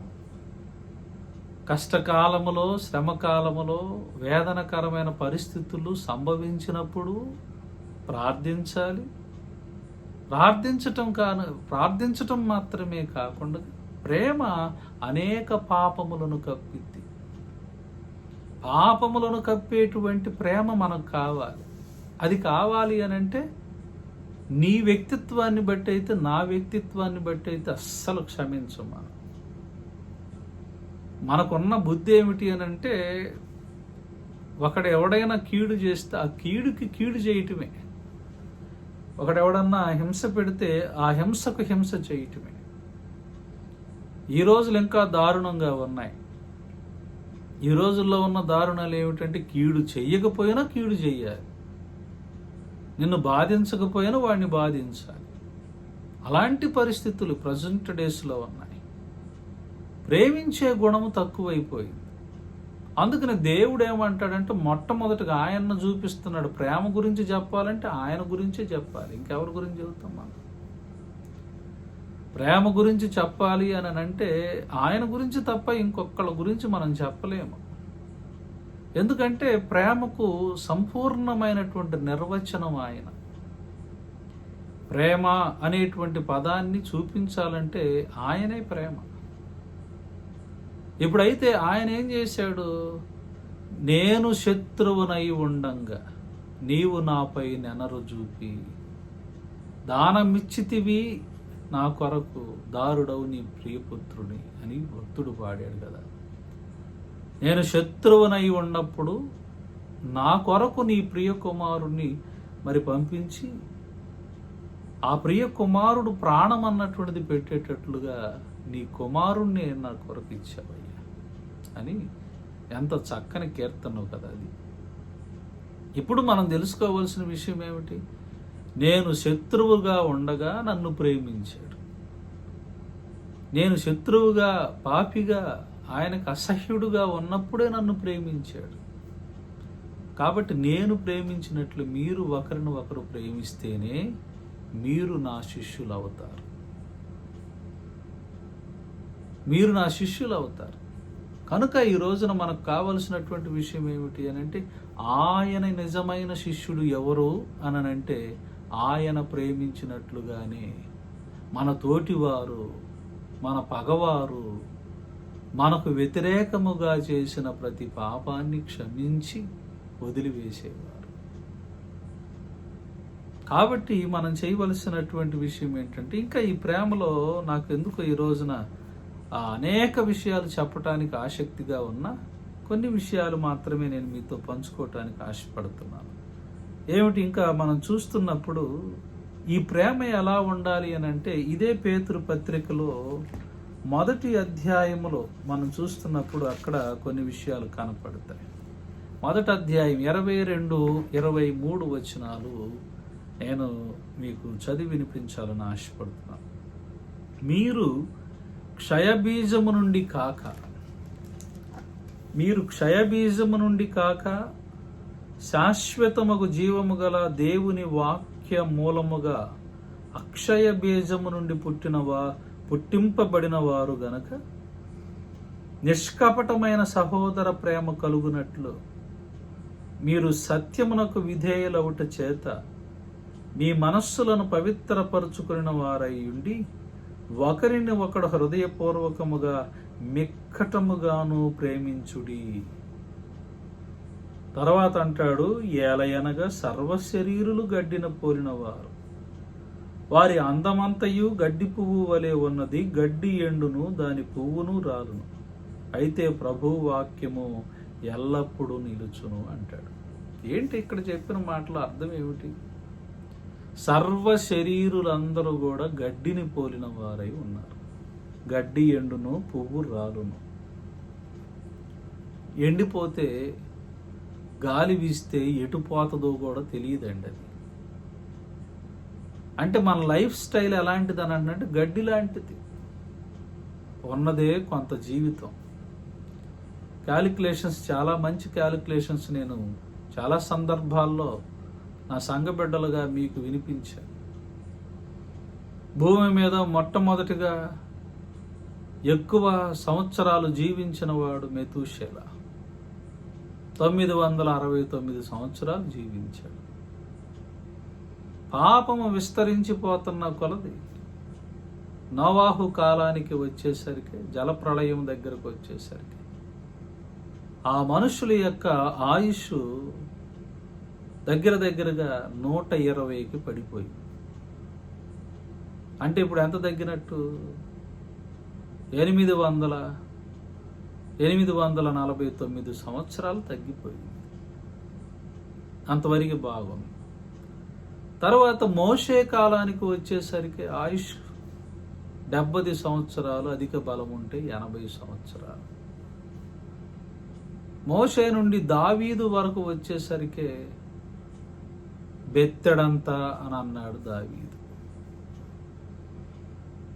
కష్టకాలములో, శ్రమకాలములో, వేదనకరమైన పరిస్థితులు సంభవించినప్పుడు ప్రార్థించాలి. ప్రార్థించటం మాత్రమే కాకుండా ప్రేమ అనేక పాపములను కప్పిద్ది. పాపములను కప్పేటువంటి ప్రేమ మనకు కావాలి. అది కావాలి అని అంటే నీ వ్యక్తిత్వాన్ని బట్టి అయితే, నా వ్యక్తిత్వాన్ని బట్టి అయితే అస్సలు క్షమించం. మనకున్న బుద్ధి ఏమిటి అని అంటే, ఒకడు ఎవడైనా కీడు చేస్తే ఆ కీడుకి కీడు చేయటమే. ఒకడెవడన్నా హింస పెడితే ఆ హింసకు హింస చేయటమే. ఈ రోజులు ఇంకా దారుణంగా ఉన్నాయి. ఈ రోజుల్లో ఉన్న దారుణాలు ఏమిటంటే, కీడు చెయ్యకపోయినా కీడు చెయ్యాలి, నిన్ను బాధించకపోయినా వాడిని బాధించాలి. అలాంటి పరిస్థితులు ప్రజెంట్ డేస్లో ఉన్నాయి. ప్రేమించే గుణము తక్కువైపోయింది. అందుకని దేవుడు ఏమంటాడంటే, మొట్టమొదటిగా ఆయన్ను చూపిస్తున్నాడు. ప్రేమ గురించి చెప్పాలంటే ఆయన గురించే చెప్పాలి, ఇంకెవరి గురించి చెబుతాం మనం? ప్రేమ గురించి చెప్పాలి అని అంటే ఆయన గురించి తప్ప ఇంకొకళ్ళ గురించి మనం చెప్పలేము. ఎందుకంటే ప్రేమకు సంపూర్ణమైనటువంటి నిర్వచనం ఆయన. ప్రేమ అనేటువంటి పదాన్ని చూపించాలంటే ఆయనే ప్రేమ. ఇప్పుడైతే ఆయన ఏం చేశాడు? నేను శత్రువునై ఉండంగా నీవు నాపై నెనరు చూపి దానమిచ్చితివి నా కొరకు, దారుడవు నీ ప్రియపుత్రుని అని భక్తుడు పాడాడు కదా. నేను శత్రువునై ఉన్నప్పుడు నా కొరకు నీ ప్రియ కుమారుణ్ణి మరి పంపించి, ఆ ప్రియ కుమారుడు ప్రాణం అన్నటువంటిది పెట్టేటట్లుగా నీ కుమారుణ్ణి నా కొరకు ఇచ్చావయ్యా అని ఎంత చక్కని కీర్తనవు కదా అది. ఇప్పుడు మనం తెలుసుకోవాల్సిన విషయం ఏమిటి? నేను శత్రువుగా ఉండగా నన్ను ప్రేమించాడు. నేను శత్రువుగా, పాపిగా, ఆయనకు అసహ్యుడుగా ఉన్నప్పుడే నన్ను ప్రేమించాడు. కాబట్టి నేను ప్రేమించినట్లు మీరు ఒకరిని ఒకరు ప్రేమిస్తేనే మీరు నా శిష్యులు అవుతారు. మీరు నా శిష్యులు అవుతారు. కనుక ఈ రోజున మనకు కావలసినటువంటి విషయం ఏమిటి అని అంటే, ఆయన నిజమైన శిష్యుడు ఎవరు అనంటే ఆయన ప్రేమించినట్లుగానే మన తోటివారు, మన పగవారు, మనకు వ్యతిరేకముగా చేసిన ప్రతి పాపాన్ని క్షమించి వదిలివేసేవారు. కాబట్టి మనం చేయవలసినటువంటి విషయం ఏంటంటే, ఇంకా ఈ ప్రేమలో నాకు ఎందుకు ఈ రోజున అనేక విషయాలు చెప్పడానికి ఆసక్తిగా ఉన్న కొన్ని విషయాలు మాత్రమే నేను మీతో పంచుకోవటానికి ఆశపడుతున్నాను. ఏమిటి? ఇంకా మనం చూస్తున్నప్పుడు ఈ ప్రేమ ఎలా ఉండాలి అని అంటే, ఇదే పేతురు పత్రికలో 1వ అధ్యాయములో మనం చూస్తున్నప్పుడు అక్కడ కొన్ని విషయాలు కనపడతాయి. 1వ అధ్యాయం 22-23 వచనాలు నేను మీకు చదివి వినిపించాలని ఆశపడుతున్నాను. మీరు క్షయబీజము నుండి కాక శాశ్వతముగు జీవము గల దేవుని వాక్య మూలముగా అక్షయ బీజము నుండి పుట్టింపబడిన వారు గనక నిష్కపటమైన సహోదర ప్రేమ కలుగునట్లు మీరు సత్యమునకు విధేయులవుట చేత మీ మనస్సులను పవిత్రపరుచుకున్న వారై ఉండి ఒకరిని ఒకడు హృదయపూర్వకముగా మిక్కటముగాను ప్రేమించుడి. తర్వాత అంటాడు, ఏలయనగా సర్వశరీరులు గడ్డిన పోలిన వారు, వారి అందమంతయు గడ్డి పువ్వు వలె ఉన్నది, గడ్డి ఎండును, దాని పువ్వును రాలును, అయితే ప్రభువు వాక్యము ఎల్లప్పుడూ నిలుచును అంటాడు. ఏంటి ఇక్కడ చెప్పిన మాటల అర్థం ఏమిటి? సర్వ శరీరులందరూ కూడా గడ్డిని పోలిన వారై ఉన్నారు. గడ్డి ఎండును, పువ్వు రాలును. ఎండిపోతే గాలి వీస్తే ఎటు పోతుందో కూడా తెలియదండి అది. అంటే మన లైఫ్ స్టైల్ ఎలాంటిది అని అంటే గడ్డి లాంటిది. ఉన్నదే కొంత జీవితం. క్యాలిక్యులేషన్స్, చాలా మంచి క్యాలిక్యులేషన్స్ నేను చాలా సందర్భాల్లో నా సంఘ బిడ్డలుగా మీకు వినిపించాను. భూమి మీద మొట్టమొదటిగా ఎక్కువ సంవత్సరాలు జీవించిన వాడు మెతూషెల. 969 సంవత్సరాలు జీవించాడు. పాపము విస్తరించిపోతున్న కొలది నోవాహు కాలానికి వచ్చేసరికి, జలప్రళయం దగ్గరకు వచ్చేసరికి ఆ మనుషుల యొక్క ఆయుష్ దగ్గరగా 120కి పడిపోయింది. అంటే ఇప్పుడు ఎంత తగ్గినట్టు? 849 సంవత్సరాలు తగ్గిపోయింది. అంతవరకు బాగుంది. తర్వాత మోషే కాలానికి వచ్చేసరికి ఆయుష్ 70 సంవత్సరాలు, అధిక బలం ఉంటే 80 సంవత్సరాలు. మోషే నుండి దావీదు వరకు వచ్చేసరికి బెత్తెడంతా అని అన్నాడు దావీదు.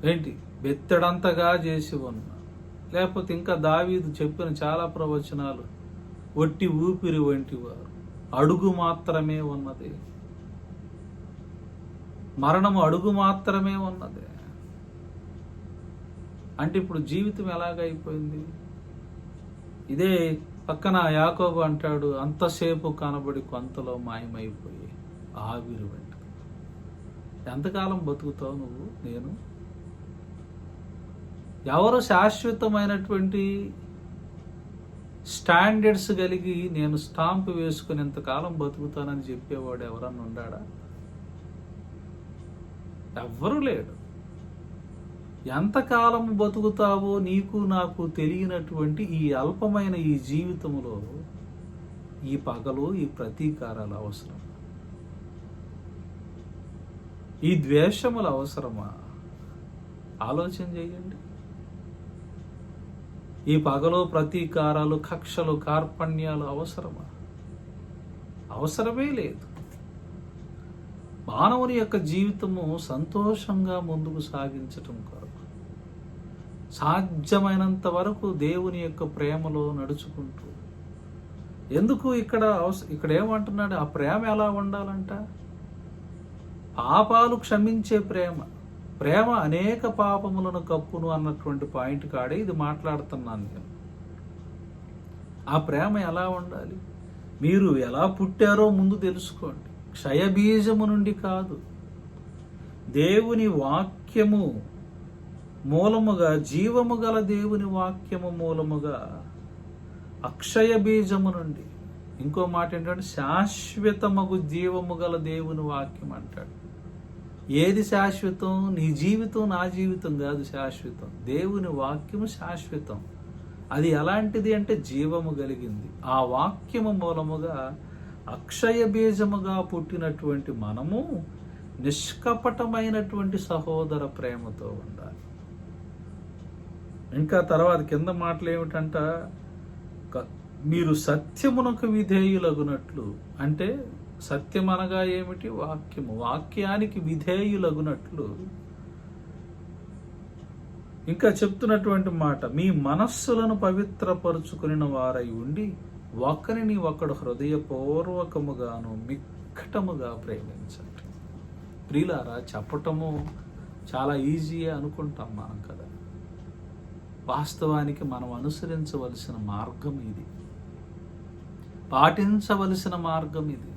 ఏంటి? బెత్తెడంతగా చేసి ఉన్నా. లేకపోతే ఇంకా దావీదు చెప్పిన చాలా ప్రవచనాలు, ఒట్టి ఊపిరి వంటి వారు, అడుగు మాత్రమే ఉన్నది, మరణము అడుగు మాత్రమే ఉన్నది. అంటే ఇప్పుడు జీవితం ఎలాగైపోయింది? ఇదే పక్కన యాకోబు అంటాడు, అంతసేపు కనబడి కొంతలో మాయమైపోయి ఆవిరి వంటి. ఎంతకాలం బతుకుతావు నువ్వు? నేను ఎవరు శాశ్వతమైనటువంటి స్టాండర్డ్స్ కలిగి నేను స్టాంప్ వేసుకుని ఎంతకాలం బతుకుతానని చెప్పేవాడు ఎవరన్నా ఉన్నాడా? ఎవ్వరూ లేడు. ఎంతకాలం బతుకుతావో నీకు నాకు తెలియనటువంటి ఈ అల్పమైన ఈ జీవితంలో ఈ పగలు, ఈ ప్రతీకారాలు అవసరం? ఈ ద్వేషములు అవసరమా? ఆలోచన చేయండి. ఈ పగలు, ప్రతీకారాలు, కక్షలు, కార్పణ్యాలు అవసరమా? అవసరమే లేదు. మానవుని యొక్క జీవితము సంతోషంగా ముందుకు సాగించటం కొరకు సాధ్యమైనంత వరకు దేవుని యొక్క ప్రేమలో నడుచుకుంటూ, ఎందుకు ఇక్కడ ఏమంటున్నాడు? ఆ ప్రేమ ఎలా ఉండాలంట? పాపాలు క్షమించే ప్రేమ. ప్రేమ అనేక పాపములను కప్పును అన్నటువంటి పాయింట్ కాడే ఇది మాట్లాడుతున్నాను నేను. ఆ ప్రేమ ఎలా ఉండాలి? మీరు ఎలా పుట్టారో ముందు తెలుసుకోండి. క్షయబీజము నుండి కాదు, దేవుని వాక్యము మూలముగా, జీవము గల దేవుని వాక్యము మూలముగా, అక్షయ బీజము నుండి. ఇంకో మాట ఏంటంటే శాశ్వతమగు జీవము గల దేవుని వాక్యం అంటాడు. ఏది శాశ్వతం? నీ జీవితం, నా జీవితం కాదు శాశ్వతం. దేవుని వాక్యము శాశ్వతం. అది ఎలాంటిది అంటే జీవము కలిగింది. ఆ వాక్యము మూలముగా అక్షయ బీజముగా పుట్టినటువంటి మనము నిష్కపటమైనటువంటి సహోదర ప్రేమతో ఉండాలి. ఇంకా తర్వాత కింద మాటలు ఏమిటంట? మీరు సత్యమునకు విధేయులగునట్లు. అంటే సత్యం అనగా ఏమిటి? వాక్యము. వాక్యానికి విధేయులగునట్లు. ఇంకా చెప్తున్నటువంటి మాట, మీ మనస్సులను పవిత్రపరుచుకుని వారై ఉండి ఒకరిని ఒకడు హృదయపూర్వకముగాను మిక్కటముగా ప్రేమించండి. ప్రియులారా, చెప్పటము చాలా ఈజీ అనుకుంటాం మనం కదా. వాస్తవానికి మనం అనుసరించవలసిన మార్గం ఇది, పాటించవలసిన మార్గం ఇది.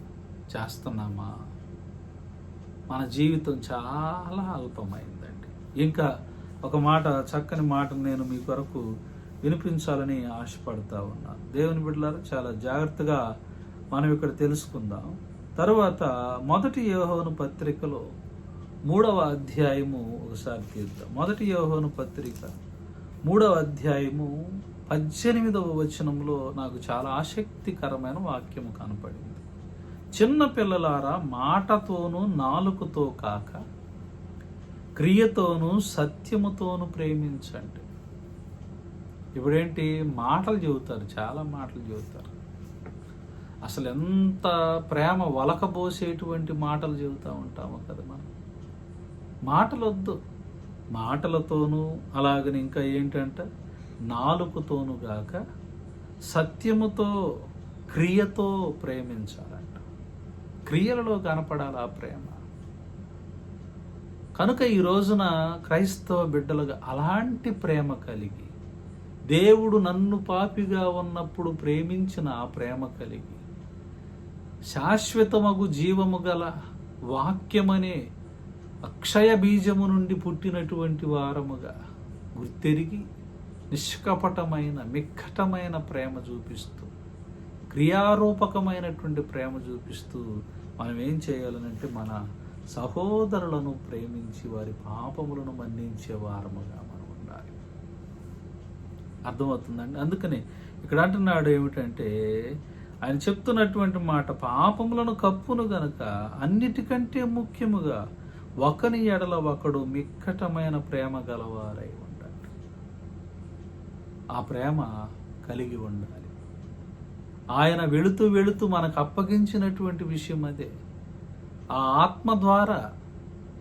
చేస్తున్నామా? మన జీవితం చాలా అల్పమైందండి. ఇంకా ఒక మాట, చక్కని మాట నేను మీ కొరకు వినిపించాలని ఆశపడతా ఉన్నాను. దేవుని బిడ్డలారా, చాలా జాగ్రత్తగా మనం ఇక్కడ తెలుసుకుందాం. తరువాత 1 యోహాను పత్రికలో 3వ అధ్యాయము ఒకసారి తీద్దాం. 1 యోహాను పత్రిక 3వ అధ్యాయము 18వ వచనంలో నాకు చాలా ఆసక్తికరమైన వాక్యము కనపడింది. చిన్న పిల్లలారా, మాటతోనూ నాలుకతో కాక క్రియతోనూ సత్యముతోనూ ప్రేమించండి. ఇప్పుడేంటి, మాటలు చెబుతారు, చాలా మాటలు చెబుతారు. అసలు ఎంత ప్రేమ వలకబోసేటువంటి మాటలు చెబుతూ ఉంటామో కదా మనం. మాటలు వద్దు, మాటలతోనూ అలాగని ఇంకా ఏంటంటే నాలుకతోనూ గాక సత్యముతో క్రియతో ప్రేమించాలంట. క్రియలలో కనపడాలి ఆ ప్రేమ. కనుక ఈ రోజున క్రైస్తవ బిడ్డలుగా అలాంటి ప్రేమ కలిగి, దేవుడు నన్ను పాపిగా ఉన్నప్పుడు ప్రేమించిన ఆ ప్రేమ కలిగి, శాశ్వతమగు జీవము గల వాక్యమనే అక్షయ బీజము నుండి పుట్టినటువంటి వారముగా గుర్తెరిగి నిష్కపటమైన మిక్కటమైన ప్రేమ చూపిస్తూ, క్రియారూపకమైనటువంటి ప్రేమ చూపిస్తూ మనం ఏం చేయాలనంటే మన సహోదరులను ప్రేమించి వారి పాపములను మన్నించే వారముగా మనం ఉండాలి. అర్థమవుతుందండి? అందుకని ఇక్కడ అంటున్నాడు ఏమిటంటే, ఆయన చెప్తున్నటువంటి మాట, పాపములను కప్పును గనక అన్నిటికంటే ముఖ్యముగా ఒకని ఎడల ఒకడు మిక్కటమైన ప్రేమ గలవారై ఉండాలి. ఆ ప్రేమ కలిగి ఉండాలి. ఆయన వెళుతూ వెళుతూ మనకు అప్పగించినటువంటి విషయం అదే. ఆ ఆత్మ ద్వారా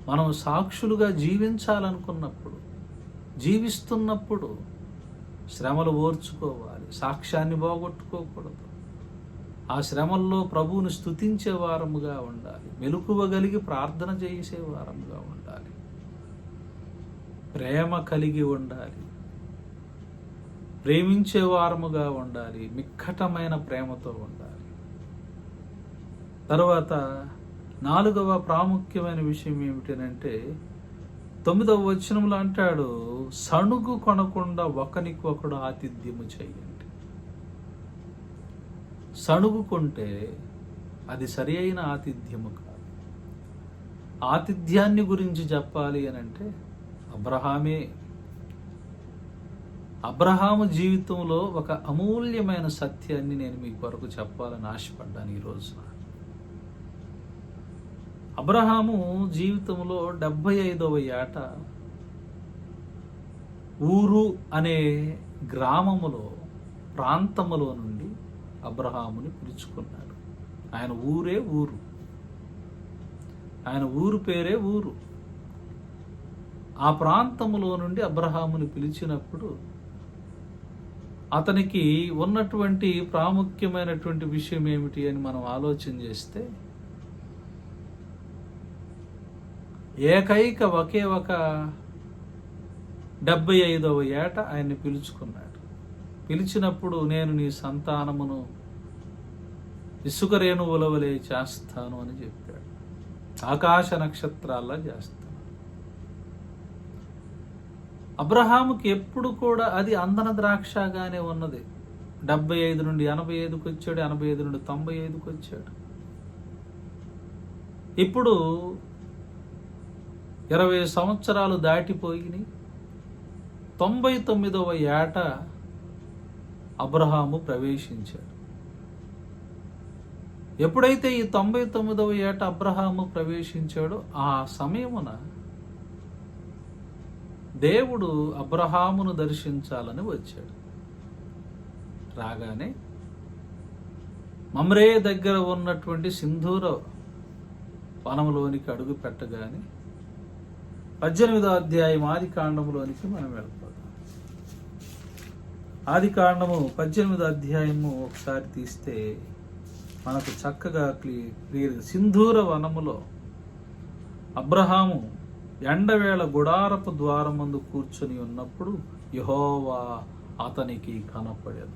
మనం సాక్షులుగా జీవించాలనుకున్నప్పుడు, జీవిస్తున్నప్పుడు శ్రమలు ఓర్చుకోవాలి, సాక్ష్యాన్ని పోగొట్టుకోకూడదు. ఆ శ్రమల్లో ప్రభువుని స్తుతించే వారముగా ఉండాలి, మెలకువగలిగి ప్రార్థన చేసే వారముగా ఉండాలి, ప్రేమ కలిగి ఉండాలి, ప్రేమించే వారముగా ఉండాలి, మిక్కటమైన ప్రేమతో ఉండాలి. తరువాత 4వ ప్రాముఖ్యమైన విషయం ఏమిటంటే 9వ వచనంలో అంటాడు, సణుగు కొనకుండా ఒకనికొకడు ఆతిథ్యము చేయండి. సణుగుకుంటే అది సరి అయిన ఆతిథ్యము కాదు. ఆతిథ్యాన్ని గురించి చెప్పాలి అని అంటే అబ్రహాము జీవితంలో ఒక అమూల్యమైన సత్యాన్ని నేను మీ కొరకు చెప్పాలని ఆశపడ్డాను ఈ రోజున. అబ్రహాము జీవితంలో 75వ ఏట ఊరు అనే గ్రామములో, ప్రాంతములో నుండి అబ్రహాముని పిలుచుకున్నాడు. ఆయన ఊరే ఊరు, ఆయన ఊరు పేరే ఊరు. ఆ ప్రాంతములో నుండి అబ్రహాముని పిలిచినప్పుడు అతనికి ఉన్నటువంటి ప్రాముఖ్యమైనటువంటి విషయం ఏమిటి అని మనం ఆలోచన చేస్తే, ఒకే ఒక 75వ ఏట ఆయన్ని పిలుచుకున్నాడు. పిలిచినప్పుడు నేను నీ సంతానమును ఇసుక రేణువుల వలె చేస్తాను అని చెప్పాడు. ఆకాశ నక్షత్రాల్లా చేస్తాను. అబ్రహాముకి ఎప్పుడు కూడా అది అందన ద్రాక్షగానే ఉన్నది. 75 నుండి 85కి వచ్చాడు, 85 నుండి 95కి వచ్చాడు. ఇప్పుడు 20 సంవత్సరాలు దాటిపోయినాయి. 99వ ఏట అబ్రహాము ప్రవేశించాడు. ఎప్పుడైతే ఈ 99వ ఏట అబ్రహాము ప్రవేశించాడో ఆ సమయమున దేవుడు అబ్రహామును దర్శించాలని వచ్చాడు. రాగానే మమ్రే దగ్గర ఉన్నటువంటి సింధూర వనములోనికి అడుగు పెట్టగానే 18వ అధ్యాయం ఆది కాండములోనికి మనం వెళ్ళిపోతాం. ఆది కాండము 18వ అధ్యాయము ఒకసారి తీస్తే మనకు చక్కగా క్లియర్. సింధూర వనములో అబ్రహాము ఎండవేళ గుడారపు ద్వారమందు కూర్చొని ఉన్నప్పుడు యెహోవా అతనికి కనపడెను.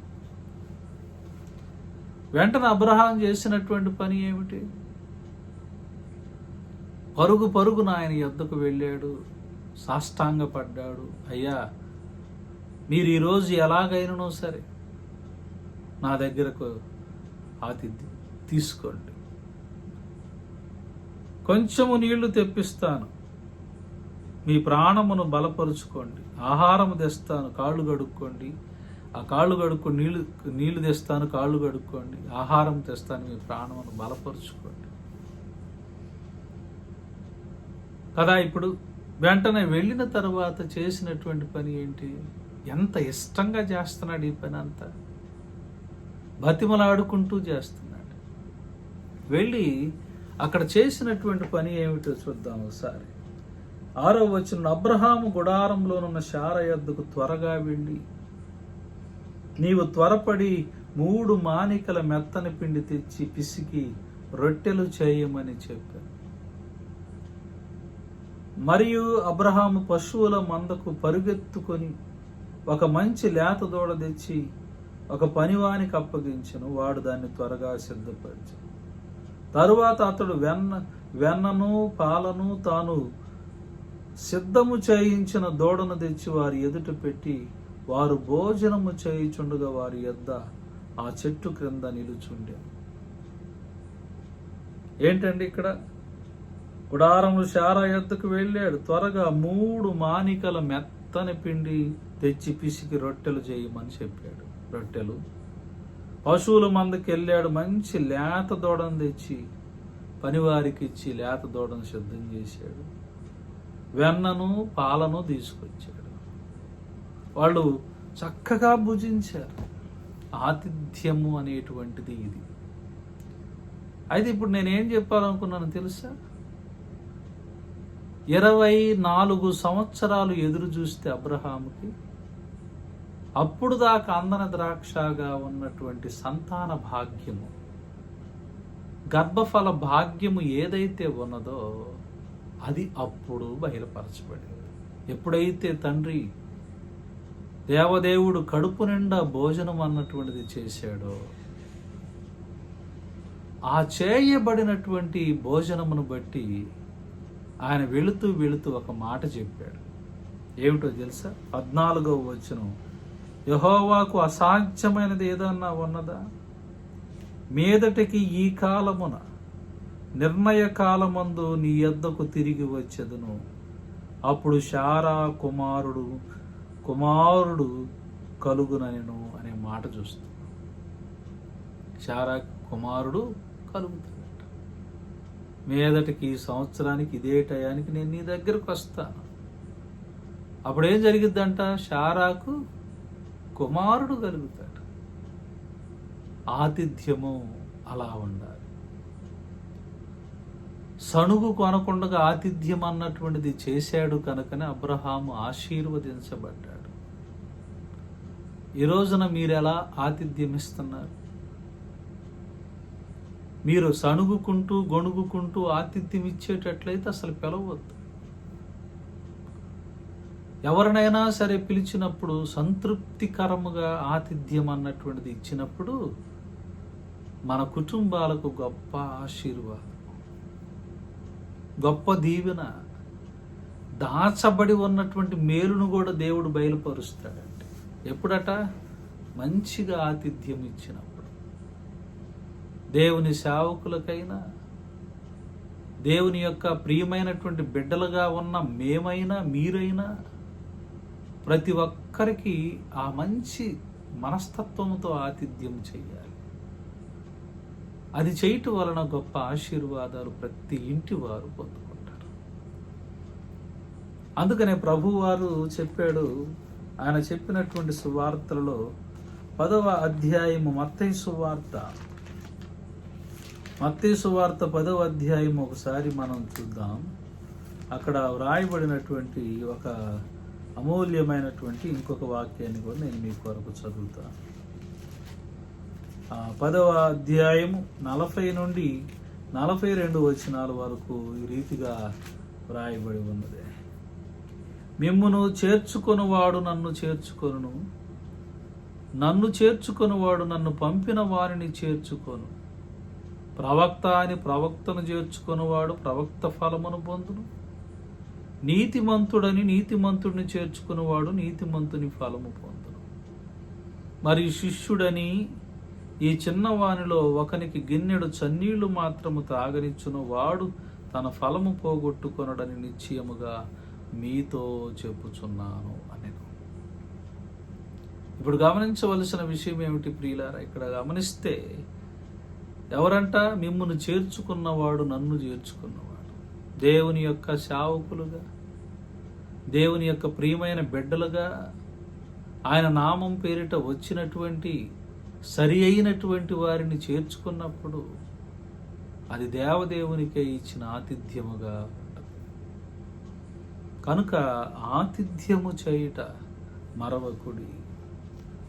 వెంటనే అబ్రహాం చేసినటువంటి పని ఏమిటి? పరుగున ఆయన యొద్దకు వెళ్ళాడు, సాష్టాంగపడ్డాడు. అయ్యా, మీరు ఈరోజు ఎలాగైనానో సరే నా దగ్గరకు ఆతిథ్యం తీసుకోండి. కొంచెము నీళ్లు తెప్పిస్తాను, మీ ప్రాణమును బలపరుచుకోండి. ఆహారము తెస్తాను, కాళ్ళు కడుక్కోండి. ఆ కాళ్ళు కడుక్కొని నీళ్లు తెస్తాను, కాళ్ళు కడుక్కోండి. ఆహారం తెస్తాను, మీ ప్రాణమును బలపరుచుకోండి కదా. ఇప్పుడు వెంటనే వెళ్ళిన తర్వాత చేసినటువంటి పని ఏంటి? ఎంత ఇష్టంగా చేస్తున్నాడు ఈ పని అంతా, బతిమలాడుకుంటూ చేస్తున్నాడు. వెళ్ళి అక్కడ చేసినటువంటి పని ఏమిటో చూద్దాం ఒకసారి. 6వ వచనం, అబ్రహాము గుడారంలోనున్న శారా యొద్దకు త్వరగా వెళ్ళి, నీవు త్వరపడి 3 మానికల మెత్తని పిండి తెచ్చి పిసికి రొట్టెలు చేయమని చెప్పాను. మరియు అబ్రహాము పశువుల మందకు పరుగెత్తుకొని ఒక మంచి లేత దూడ తెచ్చి ఒక పనివానికి అప్పగించెను. వాడు దాన్ని త్వరగా సిద్ధపరిచాను. తరువాత అతడు వెన్నను పాలను తాను సిద్ధము చేయించిన దూడను తెచ్చి వారి ఎదుట పెట్టి, వారు భోజనము చేయుచుండగా వారి యొద్ద ఆ చెట్టు క్రింద నిలుచుండే. ఏంటండి ఇక్కడ? గుడారములు శారా యొద్దకు వెళ్ళాడు, త్వరగా 3 మానికల మెత్తని పిండి తెచ్చి పిసికి రొట్టెలు చేయమని చెప్పాడు. రొట్టెలు. పశువుల మందకి వెళ్ళాడు, మంచి లేత దూడను తెచ్చి పనివారికి ఇచ్చి లేత దూడను సిద్ధం చేశాడు. వెన్నను పాలను తీసుకొచ్చాడు. వాళ్ళు చక్కగా భుజించారు. ఆతిథ్యము అనేటువంటిది ఇది. అయితే ఇప్పుడు నేనేం చెప్పాలనుకున్నాను తెలుసా? 24 సంవత్సరాలు ఎదురు చూస్తే అబ్రహాముకి అప్పుడు దాకా అందని ద్రాక్షగా ఉన్నటువంటి సంతాన భాగ్యము, గర్భఫల భాగ్యము ఏదైతే ఉన్నదో అది అప్పుడు బయలుపరచబడింది. ఎప్పుడైతే తండ్రి దేవదేవుడు కడుపు నిండా భోజనం అన్నటువంటిది చేశాడో, ఆ చేయబడినటువంటి భోజనమును బట్టి ఆయన వెళుతూ వెళుతూ ఒక మాట చెప్పాడు. ఏమిటో తెలుసా? 14వ వచనం, యెహోవాకు అసాధ్యమైనది ఏదన్నా ఉన్నదా? మీదటికి ఈ కాలమున నిర్ణయ కాలమందు నీ యొద్దకు తిరిగి వచ్చెదను. అప్పుడు శారా కుమారుడు కలుగునెను అనే మాట చూస్తాం. శారా కుమారుడు కలుగుతాడట. మీదటికి ఈ సంవత్సరానికి ఇదే టయానికి నేను నీ దగ్గరకు వస్తాను. అప్పుడు ఏం జరిగిద్దంట? శారాకు కుమారుడు కలుగుతాడు. ఆతిథ్యము అలా ఉండాలి. సణుగు కొనకుండా ఆతిథ్యం అన్నటువంటిది చేశాడు కనుకనే అబ్రహాము ఆశీర్వదించబడ్డాడు. ఈ రోజున మీరు ఎలా ఆతిథ్యం ఇస్తున్నారు? మీరు సణుగుకుంటూ గొణుగుకుంటూ ఆతిథ్యం ఇచ్చేటట్లయితే అసలు పిలవద్దు. ఎవరినైనా సరే పిలిచినప్పుడు సంతృప్తికరముగా ఆతిథ్యం అన్నటువంటిది ఇచ్చినప్పుడు మన కుటుంబాలకు గొప్ప ఆశీర్వాదం, గొప్ప దీవెన, దాచబడి ఉన్నటువంటి మేలును కూడా దేవుడు బయలుపరుస్తాడంటే ఎప్పుడట? మంచిగా ఆతిథ్యం ఇచ్చినప్పుడు. దేవుని సేవకులకైనా, దేవుని యొక్క ప్రియమైనటువంటి బిడ్డలుగా ఉన్న మేమైనా మీరైనా ప్రతి ఒక్కరికి ఆ మంచి మనస్తత్వంతో ఆతిథ్యం చేయాలి. అది చేయటం వలన గొప్ప ఆశీర్వాదాలు ప్రతి ఇంటి వారు పొందుకుంటారు. అందుకనే ప్రభువారు చెప్పాడు, ఆయన చెప్పినటువంటి సువార్తలలో 10వ అధ్యాయము మత్తయి సువార్త 10వ అధ్యాయం ఒకసారి మనం చూద్దాం. అక్కడ వ్రాయబడినటువంటి ఒక అమూల్యమైనటువంటి ఇంకొక వాక్యాన్ని కూడా నేను మీ కొరకు చదువుతాను. 10వ అధ్యాయము 40 నుండి 42 వచనాల వరకు ఈ రీతిగా వ్రాయబడి ఉన్నది. మిమ్మును చేర్చుకొనువాడు నన్ను చేర్చుకొనును, నన్ను చేర్చుకొనువాడు నన్ను పంపిన వారిని చేర్చుకొను. ప్రవక్త అని ప్రవక్తను చేర్చుకొనువాడు ప్రవక్త ఫలమును పొందును. నీతిమంతుడని నీతిమంతుడిని చేర్చుకునేవాడు నీతిమంతుని ఫలము పొందును. మరియు శిష్యుడని ఈ చిన్నవానిలో ఒకనికి గిన్నెడు చన్నీళ్లు మాత్రము త్రాగనిచ్చును వాడు తన ఫలము పోగొట్టుకొనడని నిశ్చయముగా మీతో చెప్పుచున్నాను అనెను. ఇప్పుడు గమనించవలసిన విషయం ఏమిటి ప్రియులారా? ఇక్కడ గమనిస్తే ఎవరంట? మిమ్మును చేర్చుకున్నవాడు నన్ను చేర్చుకున్నవాడు. దేవుని యొక్క సేవకులుగా, దేవుని యొక్క ప్రియమైన బిడ్డలుగా, ఆయన నామం పేరిట వచ్చినటువంటి సరి అయినటువంటి వారిని చేర్చుకున్నప్పుడు అది దేవదేవునికే ఇచ్చిన ఆతిథ్యముగా ఉంటుంది. కనుక ఆతిథ్యము చేయుట మరవకుడి.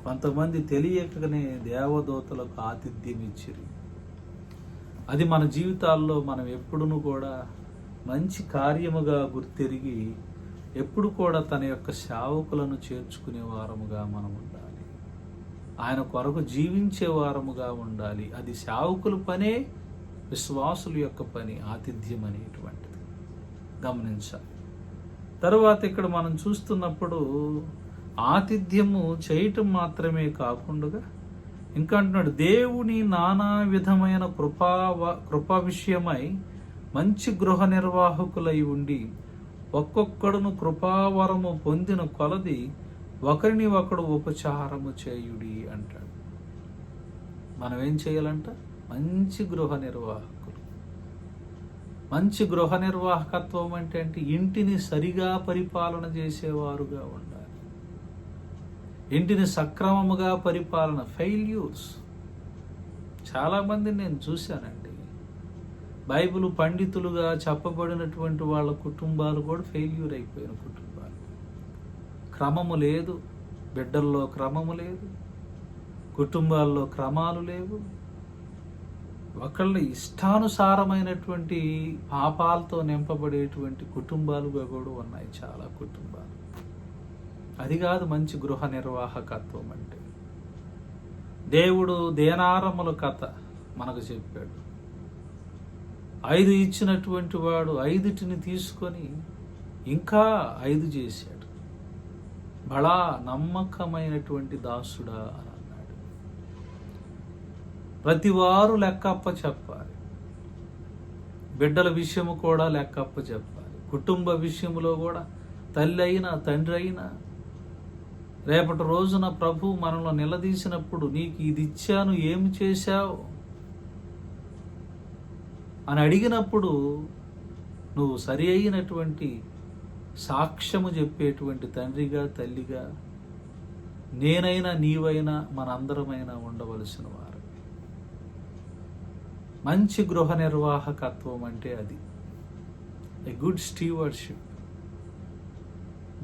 కొంతమంది తెలియకనే దేవదూతలకు ఆతిథ్యం ఇచ్చిరి. అది మన జీవితాల్లో మనం ఎప్పుడును కూడా మంచి కార్యముగా గుర్తెరిగి ఎప్పుడు కూడా తన యొక్క సేవకులను చేర్చుకునే వారముగా మనం ఉండాలి. ఆయన కొరకు జీవించే వారముగా ఉండాలి. అది సేవకుల పనే, విశ్వాసుల యొక్క పని ఆతిథ్యం అనేటువంటిది గమనించాలి. తరువాత ఇక్కడ మనం చూస్తున్నప్పుడు ఆతిథ్యము చేయటం మాత్రమే కాకుండా ఇంకా అంటున్నాడు, దేవుని నానా విధమైన కృపా విషయమై మంచి గృహ నిర్వాహకులై ఉండి ఒక్కొక్కడును కృపావరము పొందిన కొలది ఒకరిని ఒకడు ఉపచారము చేయుడి అంటాడు. మనం ఏం చేయాలంట? మంచి గృహ నిర్వాహకులు. మంచి గృహ నిర్వాహకత్వం అంటే ఇంటిని సరిగా పరిపాలన చేసేవారుగా ఉండాలి. ఇంటిని సక్రమముగా పరిపాలన. ఫెయిల్యూర్స్ చాలామందిని నేను చూశానండి. బైబిల్ పండితులుగా చెప్పబడినటువంటి వాళ్ళ కుటుంబాలు కూడా ఫెయిల్యూర్ అయిపోయిన కుటుంబాలు. క్రమము లేదు, బిడ్డల్లో క్రమము లేదు, కుటుంబాల్లో క్రమాలు లేవు. ఒకళ్ళ ఇష్టానుసారమైనటువంటి పాపాలతో నింపబడేటువంటి కుటుంబాలుగా కూడా ఉన్నాయి చాలా కుటుంబాలు. అది కాదు మంచి గృహ నిర్వాహకత్వం అంటే. దేవుడు దేనారముల కథ మనకు చెప్పాడు. 5 ఇచ్చినటువంటి వాడు 5టిని తీసుకొని ఇంకా 5 చేశాడు. బడా నమ్మకమైనటువంటి దాసుడా అని అన్నాడు. ప్రతివారు లెక్కప్ప చెప్పాలి. బిడ్డల విషయము కూడా లెక్కప్ప చెప్పాలి. కుటుంబ విషయంలో కూడా తల్లి అయినా తండ్రి అయినా రేపటి రోజున ప్రభు మనల్ని నిలదీసినప్పుడు నీకు ఇది ఇచ్చాను ఏమి చేశావు అని అడిగినప్పుడు నువ్వు సరి అయినటువంటి సాక్ష్యము చెప్పేటువంటి తండ్రిగా, తల్లిగా నేనైనా నీవైనా మనందరమైనా ఉండవలసిన వారు. మంచి గృహ నిర్వాహకత్వం అంటే అది ఏ గుడ్ స్టీవర్డ్షిప్.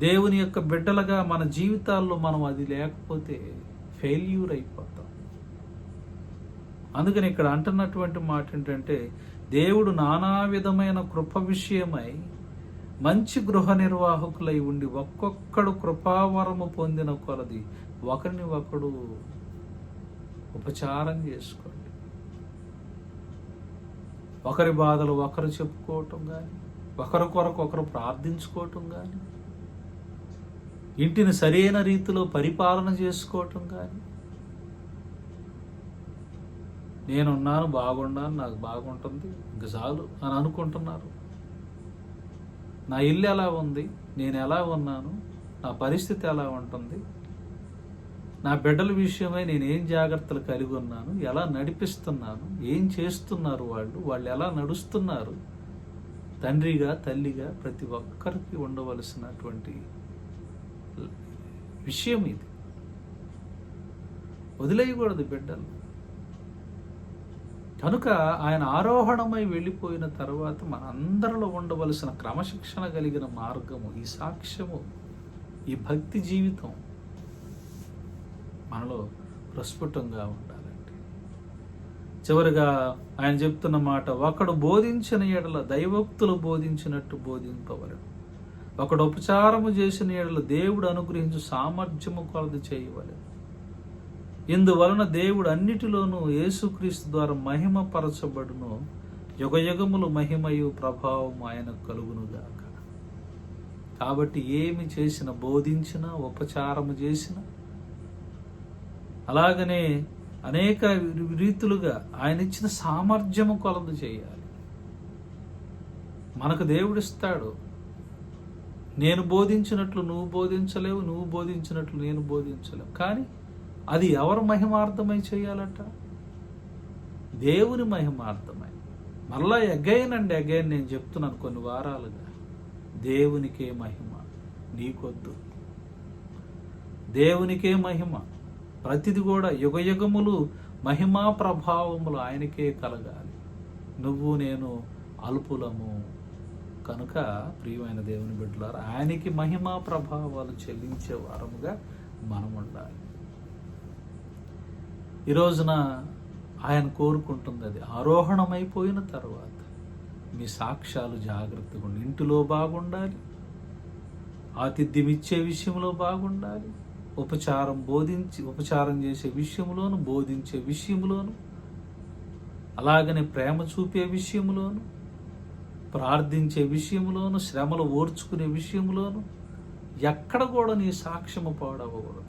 దేవుని యొక్క బిడ్డలుగా మన జీవితాల్లో మనం అది లేకపోతే ఫెయిల్యూర్ అయిపోతాం. అందుకని ఇక్కడ అంటున్నటువంటి మాట ఏంటంటే, దేవుడు నానా విధమైన కృప విషయమై మంచి గృహ నిర్వాహకులై ఉండి ఒక్కొక్కడు కృపావరము పొందిన కొలది ఒకరిని ఒకడు ఉపచారం చేసుకోండి. ఒకరి బాధలు ఒకరు చెప్పుకోవటం కానీ, ఒకరి కొరకు ఒకరు ప్రార్థించుకోవటం కానీ, ఇంటిని సరైన రీతిలో పరిపాలన చేసుకోవటం కానీ. నేనున్నాను, బాగున్నాను, నాకు బాగుంటుంది, ఇంక చాలు అని అనుకుంటున్నారు. నా ఇల్లు ఎలా ఉంది, నేను ఎలా ఉన్నాను, నా పరిస్థితి ఎలా ఉంటుంది, నా బిడ్డల విషయమై నేను ఏం జాగ్రత్తలు కలిగి ఉన్నాను, ఎలా నడిపిస్తున్నాను, ఏం చేస్తున్నారు వాళ్ళు ఎలా నడుస్తున్నారు. తండ్రిగా, తల్లిగా ప్రతి ఒక్కరికి ఉండవలసినటువంటి విషయం ఇది. వదిలేయకూడదు బిడ్డలు. కనుక ఆయన ఆరోహణమై వెళ్ళిపోయిన తర్వాత మనందరిలో ఉండవలసిన క్రమశిక్షణ కలిగిన మార్గము, ఈ సాక్ష్యము, ఈ భక్తి జీవితం మనలో ప్రస్ఫుటంగా ఉండాలండి. చివరిగా ఆయన చెప్తున్న మాట, ఒకడు బోధించిన ఎడల దైవోక్తులు బోధించినట్టు బోధింపవలెను. ఒకడు ఉపచారము చేసిన ఎడల దేవుడు అనుగ్రహించు సామర్థ్యము కొలది చేయవలెను. ఇందువలన దేవుడు అన్నిటిలోనూ యేసుక్రీస్తు ద్వారా మహిమపరచబడును. యుగయుగములు మహిమయు ప్రభావం ఆయన కలుగునుగాక. కాబట్టి ఏమి చేసిన, బోధించిన, ఉపచారము చేసిన, అలాగనే అనేక రీతులుగా ఆయన ఇచ్చిన సామర్థ్యము కొలదు చేయాలి. మనకు దేవుడిస్తాడు. నేను బోధించినట్లు నువ్వు బోధించలేవు, నువ్వు బోధించినట్లు నేను బోధించలేవు. కానీ అది ఎవరు మహిమార్థమై చేయాలట? దేవుని మహిమార్థమై. మళ్ళా అగైన్ నేను చెప్తున్నాను కొన్ని వారాలుగా, దేవునికే మహిమ, నీకొద్దు. దేవునికే మహిమ. ప్రతిది కూడా యుగయుగములు మహిమా ప్రభావములు ఆయనకే కలగాలి. నువ్వు నేను అల్పులము కనుక ప్రియమైన దేవుని బిడ్డలారా, ఆయనకి మహిమా ప్రభావాలు చెల్లించే వారముగా మనం ఉండాలి. ఈ రోజున ఆయన కోరుకుంటుంది అది. ఆరోహణమైపోయిన తర్వాత మీ సాక్ష్యాలు జాగ్రత్తగా ఉండి, ఇంటిలో బాగుండాలి, ఆతిథ్యం ఇచ్చే విషయంలో బాగుండాలి, ఉపచారం చేసే విషయంలోను, బోధించే విషయంలోను, అలాగనే ప్రేమ చూపే విషయంలోను, ప్రార్థించే విషయంలోను, శ్రమలు ఓర్చుకునే విషయంలోను ఎక్కడ కూడా నీ సాక్ష్యము పాడవకూడదు.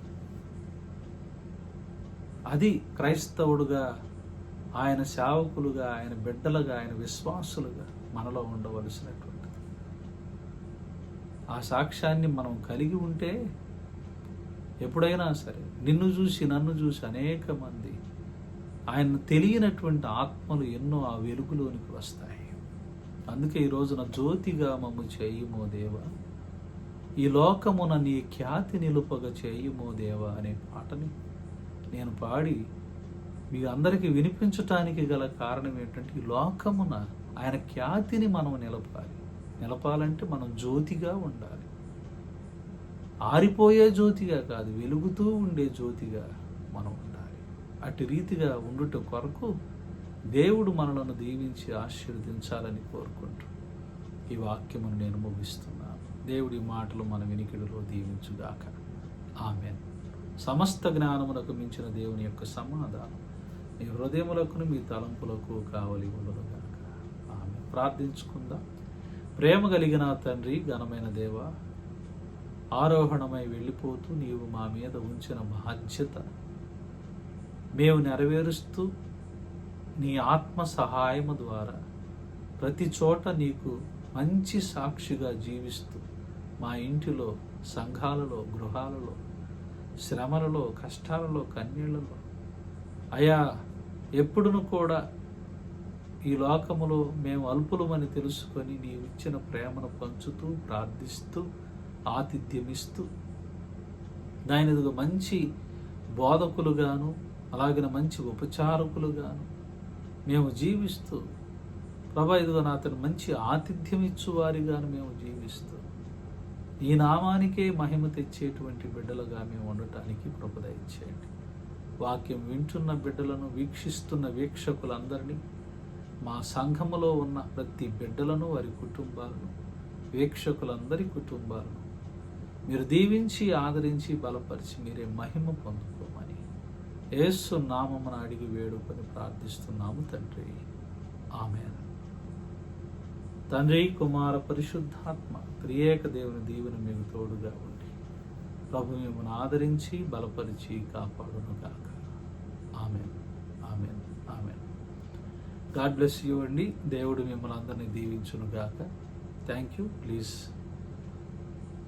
అది క్రైస్తవుడుగా, ఆయన సేవకులుగా, ఆయన బిడ్డలుగా, ఆయన విశ్వాసులుగా మనలో ఉండవలసినటువంటిది. ఆ సాక్ష్యాన్ని మనం కలిగి ఉంటే ఎప్పుడైనా సరే నిన్ను చూసి, నన్ను చూసి అనేక మంది ఆయన తెలియనటువంటి ఆత్మలు ఎన్నో ఆ వెలుగులోనికి వస్తాయి. అందుకే ఈ రోజున జ్యోతిగా మమ్ము చేయుమో దేవా, ఈ లోకమున నీ ఖ్యాతి నిలుపగా చేయుమో దేవా అనే పాటని నేను పాడి మీ అందరికీ వినిపించటానికి గల కారణం ఏంటంటే, ఈ లోకమున ఆయన ఖ్యాతిని మనం నిలపాలంటే మనం జ్యోతిగా ఉండాలి. ఆరిపోయే జ్యోతిగా కాదు, వెలుగుతూ ఉండే జ్యోతిగా మనం ఉండాలి. అటు రీతిగా ఉండుట కొరకు దేవుడు మనలను దీవించి ఆశీర్వదించాలని కోరుకుంటూ ఈ వాక్యమును నేను ముగిస్తున్నాను. దేవుడి మాటలు మన వినికిడిలో దీవించుగాక. ఆమేన్. సమస్త జ్ఞానమునకు మించిన దేవుని యొక్క సమాధానం మీ హృదయములకు, మీ తలంపులకు కావలి ఉండదుగాక. ఆమేన్. ప్రార్థించుకుందాం. ప్రేమ కలిగిన తండ్రి, ఘనమైన దేవ, ఆరోహణమై వెళ్ళిపోతూ నీవు మా మీద ఉంచిన బాధ్యత మేము నెరవేరుస్తూ, నీ ఆత్మ సహాయము ద్వారా ప్రతి చోట నీకు మంచి సాక్షిగా జీవిస్తూ, మా ఇంటిలో, సంఘాలలో, గృహాలలో, శ్రమలలో, కష్టాలలో, కన్నీళ్లలో అయా ఎప్పుడును కూడా ఈ లోకములో మేము అల్పులమని తెలుసుకొని నీవు ఇచ్చిన ప్రేమను పంచుతూ, ప్రార్థిస్తూ, ఆతిథ్యమిస్తూ, దానిదిగా మంచి బోధకులుగాను, అలాగే మంచి ఉపచారకులుగాను మేము జీవిస్తూ, ప్రభా ఇదిగో అతను మంచి ఆతిథ్యం ఇచ్చువారిగాను మేము జీవిస్తూ, ఈ నామానికే మహిమ తెచ్చేటువంటి బిడ్డలుగా మేము ఉండటానికి కృప దయచేయండి. వాక్యం వింటున్న బిడ్డలను, వీక్షిస్తున్న వీక్షకులందరినీ, మా సంఘములో ఉన్న ప్రతి బిడ్డలను, వారి కుటుంబాలను, వీక్షకులందరి కుటుంబాలను మీరు దీవించి, ఆదరించి, బలపరిచి మీరే మహిమ పొందుకోమని యేసు నామమున అడిగి వేడుకొని ప్రార్థిస్తున్నాము తండ్రి. ఆమేన్. తండ్రి, కుమార, పరిశుద్ధాత్మ త్రియేక దేవుని దీవెన మీకు తోడుగా ఉండి ప్రభు మిమ్మల్ని ఆదరించి, బలపరిచి, కాపాడును గాక. ఆమేన్. ఆమేన్. ఆమేన్. గాడ్ బ్లెస్ యూ అండి. దేవుడు మిమ్మల్ని అందరినీ దీవించును గాక. Thank you. ప్లీజ్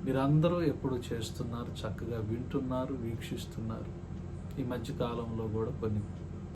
మీరందరూ ఎప్పుడు చేస్తున్నారు, చక్కగా వింటున్నారు, వీక్షిస్తున్నారు. ఈ మధ్యకాలంలో కూడా కొన్ని